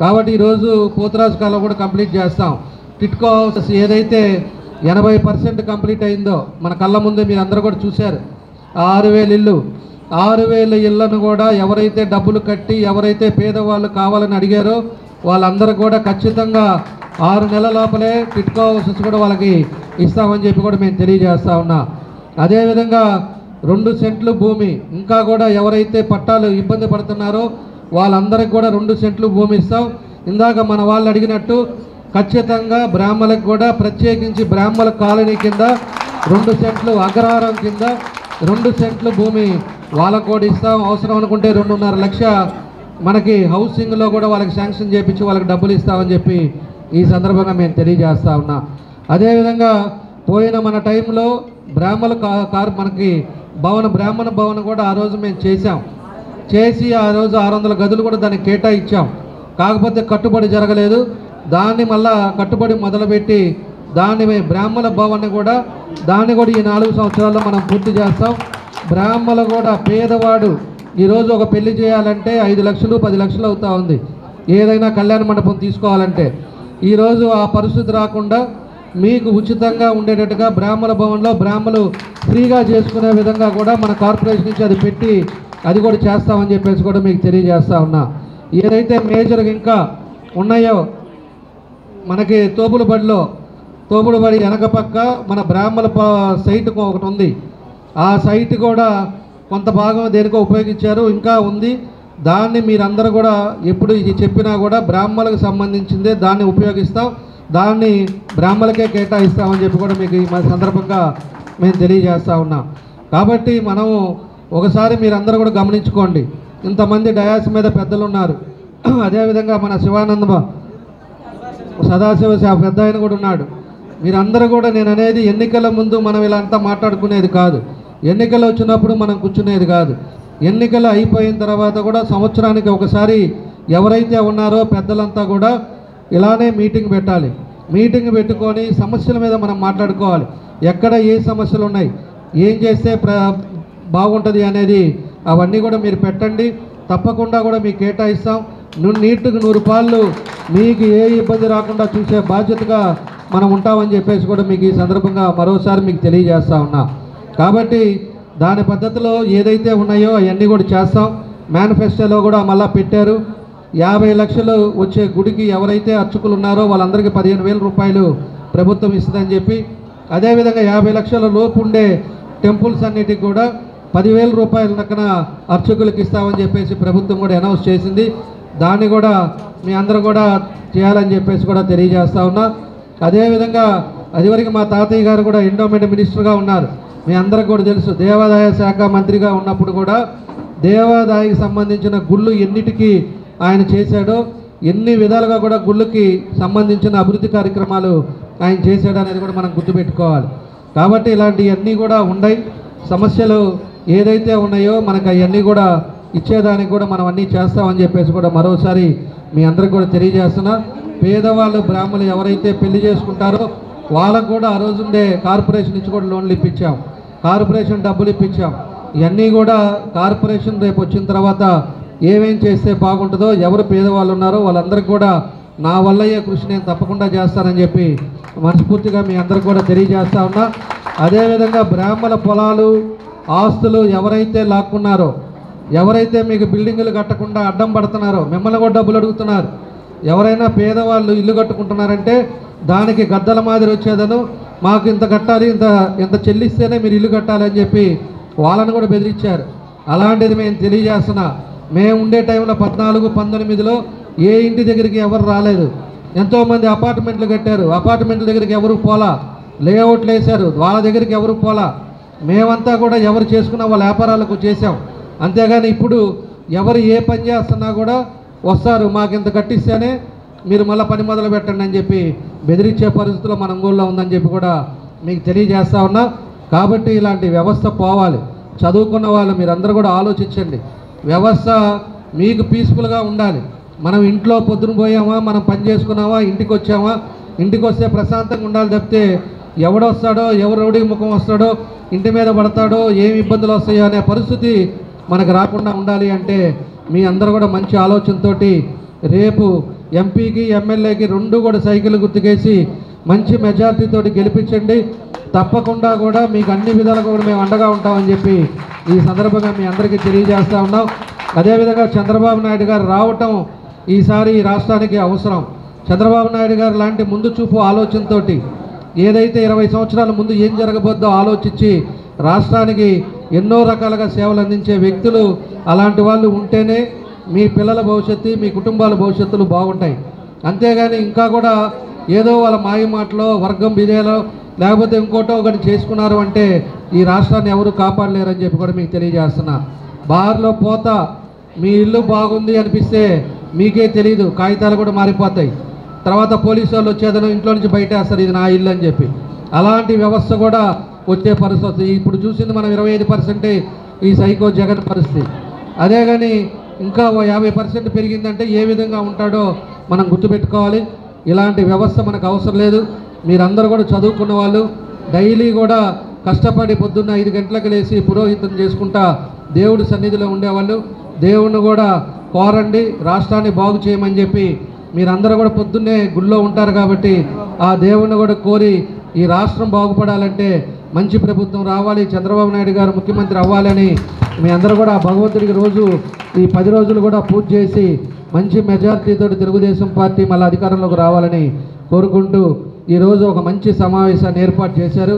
కాబట్టి ఈరోజు పోతురాజు కాలం కూడా కంప్లీట్ చేస్తాం. టిట్కో హౌసెస్ ఏదైతే 80% కంప్లీట్ అయిందో మన కళ్ళ ముందే మీరు అందరూ కూడా చూశారు. 6,000 ఇళ్ళు, 6,000 ఇళ్లను కూడా ఎవరైతే డబ్బులు కట్టి ఎవరైతే పేదవాళ్ళు కావాలని అడిగారో వాళ్ళందరూ కూడా ఖచ్చితంగా 6 నెలల లోపలే టిట్కో హౌసెస్ కూడా వాళ్ళకి ఇస్తామని చెప్పి కూడా మేము తెలియజేస్తా ఉన్నా. అదేవిధంగా 2 సెంట్లు భూమి ఇంకా కూడా ఎవరైతే పట్టాలు ఇబ్బంది పడుతున్నారో వాళ్ళందరికీ కూడా 2 సెంట్లు భూమి ఇస్తాం. ఇందాక మన వాళ్ళు అడిగినట్టు ఖచ్చితంగా బ్రాహ్మణులకు కూడా ప్రత్యేకించి బ్రాహ్మణ కాలనీ కింద 2 సెంట్లు అగ్రహారం కింద 2 సెంట్లు భూమి వాళ్ళకు కూడా ఇస్తాం. అవసరం అనుకుంటే 2.5 లక్ష మనకి హౌసింగ్లో కూడా వాళ్ళకి శాంక్షన్ చేయించి వాళ్ళకి డబ్బులు ఇస్తామని చెప్పి ఈ సందర్భంగా మేము తెలియజేస్తా ఉన్నా. అదేవిధంగా పోయిన మన టైంలో మనకి బ్రాహ్మణ భవన్ కూడా ఆ రోజు మేము చేసి ఆ రోజు 600 గదులు కూడా దానికి కేటాయించాం. కాకపోతే కట్టుబడి జరగలేదు. దాన్ని మళ్ళా కట్టుబడి మొదలుపెట్టి దాన్ని బ్రాహ్మణ భవన్ని కూడా దాన్ని కూడా ఈ 4 సంవత్సరాల్లో మనం పూర్తి చేస్తాం. బ్రాహ్మణులు కూడా పేదవాడు ఈరోజు ఒక పెళ్లి చేయాలంటే 5 లక్షలు 10 లక్షలు అవుతా ఉంది. ఏదైనా కళ్యాణ మండపం తీసుకోవాలంటే ఈరోజు ఆ పరిస్థితి రాకుండా మీకు ఉచితంగా ఉండేటట్టుగా బ్రాహ్మణ భవన్లో బ్రాహ్మణులు ఫ్రీగా చేసుకునే విధంగా కూడా మన కార్పొరేషన్ నుంచి అది పెట్టి అది కూడా చేస్తామని చెప్పేసి కూడా మీకు తెలియజేస్తా ఉన్నా. ఏదైతే మేజర్గా ఇంకా ఉన్నాయో మనకి తోపుడుబడి వెనక పక్క మన బ్రాహ్మణ సైట్ ఒకటి ఉంది. ఆ సైట్ కూడా కొంత భాగం దేనికో ఉపయోగించారు, ఇంకా ఉంది. దాన్ని మీరందరూ కూడా ఎప్పుడు ఇది చెప్పినా కూడా బ్రాహ్మణులకు సంబంధించిందే దాన్ని ఉపయోగిస్తాం, దాన్ని బ్రాహ్మణులకే కేటాయిస్తామని చెప్పి కూడా మీకు ఈ సందర్భంగా మేము తెలియజేస్తూ ఉన్నాం. కాబట్టి మనము ఒకసారి మీరందరూ కూడా గమనించుకోండి. ఇంతమంది డయాస్ మీద పెద్దలు ఉన్నారు. అదేవిధంగా మన శివానంద సదాశివ పెద్ద ఆయన కూడా ఉన్నాడు. మీరందరూ కూడా నేను అనేది ఎన్నికల ముందు మనం ఇలా అంతా మాట్లాడుకునేది కాదు, ఎన్నికలు వచ్చినప్పుడు మనం కూర్చునేది కాదు. ఎన్నికలు అయిపోయిన తర్వాత కూడా సంవత్సరానికి ఒకసారి ఎవరైతే ఉన్నారో పెద్దలంతా కూడా ఇలానే మీటింగ్ పెట్టాలి. మీటింగ్ పెట్టుకొని సమస్యల మీద మనం మాట్లాడుకోవాలి. ఎక్కడ ఏ సమస్యలు ఉన్నాయి, ఏం చేస్తే బాగుంటుంది అనేది అవన్నీ కూడా మీరు పెట్టండి. తప్పకుండా కూడా మీకు కేటాయిస్తాం. నీటికి 100 రూపాయలు మీకు ఏ ఇబ్బంది రాకుండా చూసే బాధ్యతగా మనం ఉంటామని చెప్పేసి కూడా మీకు ఈ సందర్భంగా మరోసారి మీకు తెలియజేస్తా ఉన్నా. కాబట్టి దాని పద్ధతిలో ఏదైతే ఉన్నాయో అవన్నీ కూడా చేస్తాం. మేనిఫెస్టోలో కూడా మళ్ళీ పెట్టారు. 50 లక్షలు వచ్చే గుడికి ఎవరైతే అర్చకులు ఉన్నారో వాళ్ళందరికీ 15,000 రూపాయలు ప్రభుత్వం ఇస్తుందని చెప్పి, అదేవిధంగా 50 లక్షల లోపు ఉండే టెంపుల్స్ అన్నిటికి కూడా 10,000 రూపాయల లెక్కన అర్చకులకు ఇస్తామని చెప్పేసి ప్రభుత్వం కూడా అనౌన్స్ చేసింది. దాన్ని కూడా మీ అందరూ కూడా చేయాలని చెప్పేసి కూడా తెలియజేస్తా ఉన్నా. అదేవిధంగా అదివరకు మా తాతయ్య గారు కూడా ఎండోమెంట్ మినిస్టర్గా ఉన్నారు. మీ అందరికి కూడా తెలుసు. దేవాదాయ శాఖ మంత్రిగా ఉన్నప్పుడు కూడా దేవాదాయకి సంబంధించిన గుళ్ళు ఎన్నిటికీ ఆయన చేశాడో, ఎన్ని విధాలుగా కూడా గుళ్ళకి సంబంధించిన అభివృద్ధి కార్యక్రమాలు ఆయన చేశాడు అనేది కూడా మనం గుర్తుపెట్టుకోవాలి. కాబట్టి ఇలాంటివన్నీ కూడా ఉన్నాయి. సమస్యలు ఏదైతే ఉన్నాయో మనకు అవన్నీ కూడా ఇచ్చేదానికి కూడా మనం అన్నీ చేస్తామని చెప్పేసి కూడా మరోసారి మీ అందరికి కూడా తెలియజేస్తున్నా. పేదవాళ్ళు బ్రాహ్మణులు ఎవరైతే పెళ్లి చేసుకుంటారో వాళ్ళకు కూడా ఆ రోజుండే కార్పొరేషన్ నుంచి కూడా లోన్లు ఇప్పించాం, కార్పొరేషన్ డబ్బులు ఇప్పించాం. ఇవన్నీ కూడా కార్పొరేషన్ రేపు వచ్చిన తర్వాత ఏమేం చేస్తే బాగుంటుందో, ఎవరు పేదవాళ్ళు ఉన్నారో వాళ్ళందరికీ కూడా నా వల్ల అయ్యే కృషి నేను తప్పకుండా చేస్తానని చెప్పి మనస్ఫూర్తిగా మీ అందరికి కూడా తెలియజేస్తా ఉన్నా. అదేవిధంగా బ్రాహ్మణ పొలాలు ఆస్తులు ఎవరైతే లాక్కున్నారో, ఎవరైతే మీకు బిల్డింగులు కట్టకుండా అడ్డం పడుతున్నారో, మిమ్మల్ని కూడా డబ్బులు అడుగుతున్నారు. ఎవరైనా పేదవాళ్ళు ఇల్లు కట్టుకుంటున్నారంటే దానికి గద్దల మాదిరి వచ్చేదను, మాకు ఇంత కట్టాలి, ఇంత చెల్లిస్తేనే మీరు ఇల్లు కట్టాలి అని చెప్పి వాళ్ళని కూడా బెదిరించారు. అలాంటిది మేము తెలియజేస్తున్నా. మేము ఉండే టైంలో 14-19లో ఏ ఇంటి దగ్గరికి ఎవరు రాలేదు. ఎంతోమంది అపార్ట్మెంట్లు కట్టారు, అపార్ట్మెంట్ల దగ్గరికి ఎవరు పోలా, లేఅవుట్లు వేశారు, వాళ్ళ దగ్గరికి ఎవరు పోలా. మేమంతా కూడా ఎవరు చేసుకున్న వాళ్ళ వ్యాపారాలకు చేసాం. అంతేగాని ఇప్పుడు ఎవరు ఏ పని చేస్తున్నా కూడా వస్తారు, మాకు ఇంత కట్టిస్తేనే మీరు మళ్ళీ పని మొదలు పెట్టండి అని చెప్పి బెదిరించే పరిస్థితుల్లో మన ఒంగోలులో ఉందని చెప్పి కూడా మీకు తెలియజేస్తా ఉన్నా. కాబట్టి ఇలాంటి వ్యవస్థ పోవాలి. చదువుకున్న వాళ్ళు మీరందరూ కూడా ఆలోచించండి. వ్యవస్థ మీకు పీస్ఫుల్గా ఉండాలి. మనం ఇంట్లో పొద్దున పోయామా, మనం పని చేసుకున్నామా, ఇంటికి వచ్చామా, ఇంటికి వస్తే ప్రశాంతంగా ఉండాలి తప్పితే ఎవడొస్తాడో, ఎవరు రౌడీ ముఖం వస్తాడో, ఇంటి మీద పడతాడో, ఏమి ఇబ్బందులు వస్తాయో అనే పరిస్థితి మనకు రాకుండా ఉండాలి అంటే మీ అందరూ కూడా మంచి ఆలోచనతోటి రేపు ఎంపీకి ఎమ్మెల్యేకి 2 కూడా సైకిల్ గుర్తుకేసి మంచి మెజార్టీతోటి గెలిపించండి. తప్పకుండా కూడా మీకు అన్ని విధాలుగా కూడా మేము అండగా ఉంటామని చెప్పి ఈ సందర్భంగా మీ అందరికీ తెలియజేస్తూ ఉన్నాం. అదేవిధంగా చంద్రబాబు నాయుడు గారు రావటం ఈసారి ఈ రాష్ట్రానికి అవసరం. చంద్రబాబు నాయుడు గారు లాంటి ముందు చూపు ఆలోచనతోటి ఏదైతే 20 సంవత్సరాల ముందు ఏం జరగబోద్దో ఆలోచించి రాష్ట్రానికి ఎన్నో రకాలుగా సేవలు అందించే వ్యక్తులు అలాంటి వాళ్ళు ఉంటేనే మీ పిల్లల భవిష్యత్తు, మీ కుటుంబాల భవిష్యత్తులు బాగుంటాయి. అంతేగాని ఇంకా కూడా ఏదో వాళ్ళ మాయ మాటలో వర్గం బిదేలో లేకపోతే ఇంకోటో ఒకటి చేసుకున్నారు అంటే ఈ రాష్ట్రాన్ని ఎవరు కాపాడలేరని చెప్పి కూడా మీకు తెలియజేస్తున్నా. బార్లో పోతా మీ ఇల్లు బాగుంది అనిపిస్తే మీకే తెలియదు, కాగితాలు కూడా మారిపోతాయి. తర్వాత పోలీసు వాళ్ళు వచ్చేదను ఇంట్లో నుంచి బయటేస్తారు, ఇది నా ఇల్లు అని చెప్పి. అలాంటి వ్యవస్థ కూడా వచ్చే పరిస్థితి ఇప్పుడు చూసింది మనం 25% ఈ సైకో జగన్ పరిస్థితి. అదే కానీ ఇంకా 50% పెరిగిందంటే ఏ విధంగా ఉంటాడో మనం గుర్తుపెట్టుకోవాలి. ఇలాంటి వ్యవస్థ మనకు అవసరం లేదు. మీరందరూ కూడా చదువుకున్న వాళ్ళు, డైలీ కూడా కష్టపడి పొద్దున్న 5 గంటలకు లేచి పురోహితం చేసుకుంటా దేవుడి సన్నిధిలో ఉండేవాళ్ళు. దేవుణ్ణి కూడా కోరండి, రాష్ట్రాన్ని బాగు చేయమని చెప్పి. మీరందరూ కూడా పొద్దున్నే గుళ్ళో ఉంటారు కాబట్టి ఆ దేవుణ్ణి కూడా కోరి ఈ రాష్ట్రం బాగుపడాలంటే మంచి ప్రభుత్వం రావాలి, చంద్రబాబు నాయుడు గారు ముఖ్యమంత్రి అవ్వాలని మీ అందరూ కూడా భగవంతుడికి రోజు ఈ 10 రోజులు కూడా పూజ చేసి మంచి మెజారిటీతో తెలుగుదేశం పార్టీ మళ్ళీ అధికారంలోకి రావాలని కోరుకుంటూ ఈరోజు ఒక మంచి సమావేశాన్ని ఏర్పాటు చేశారు.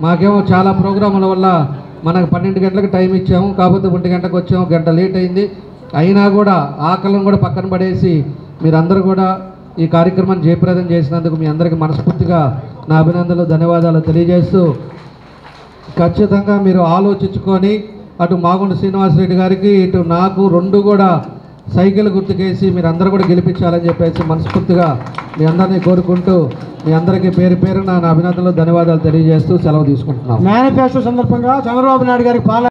మాకేమో చాలా ప్రోగ్రాముల వల్ల మనకు 12 గంటలకు టైం ఇచ్చాము, కాకపోతే 1 గంటకు వచ్చాము, గంట లేట్ అయింది. అయినా కూడా ఆకలిని కూడా పక్కన పడేసి మీరందరూ కూడా ఈ కార్యక్రమాన్ని జయప్రదం చేసినందుకు మీ అందరికీ మనస్ఫూర్తిగా నా అభినందనలు, ధన్యవాదాలు తెలియజేస్తూ ఖచ్చితంగా మీరు ఆలోచించుకొని అటు మాగుంట శ్రీనివాసరెడ్డి గారికి ఇటు నాకు 2 కూడా సైకిల్ గుర్తుకేసి మీరందరూ కూడా గెలిపించాలని చెప్పేసి మనస్ఫూర్తిగా మీ అందరినీ కోరుకుంటూ మీ అందరికీ పేరు పేరున నా అభినందనలు, ధన్యవాదాలు తెలియజేస్తూ సెలవు తీసుకుంటున్నాం. మేనిఫెస్టో సందర్భంగా చంద్రబాబు నాయుడు గారికి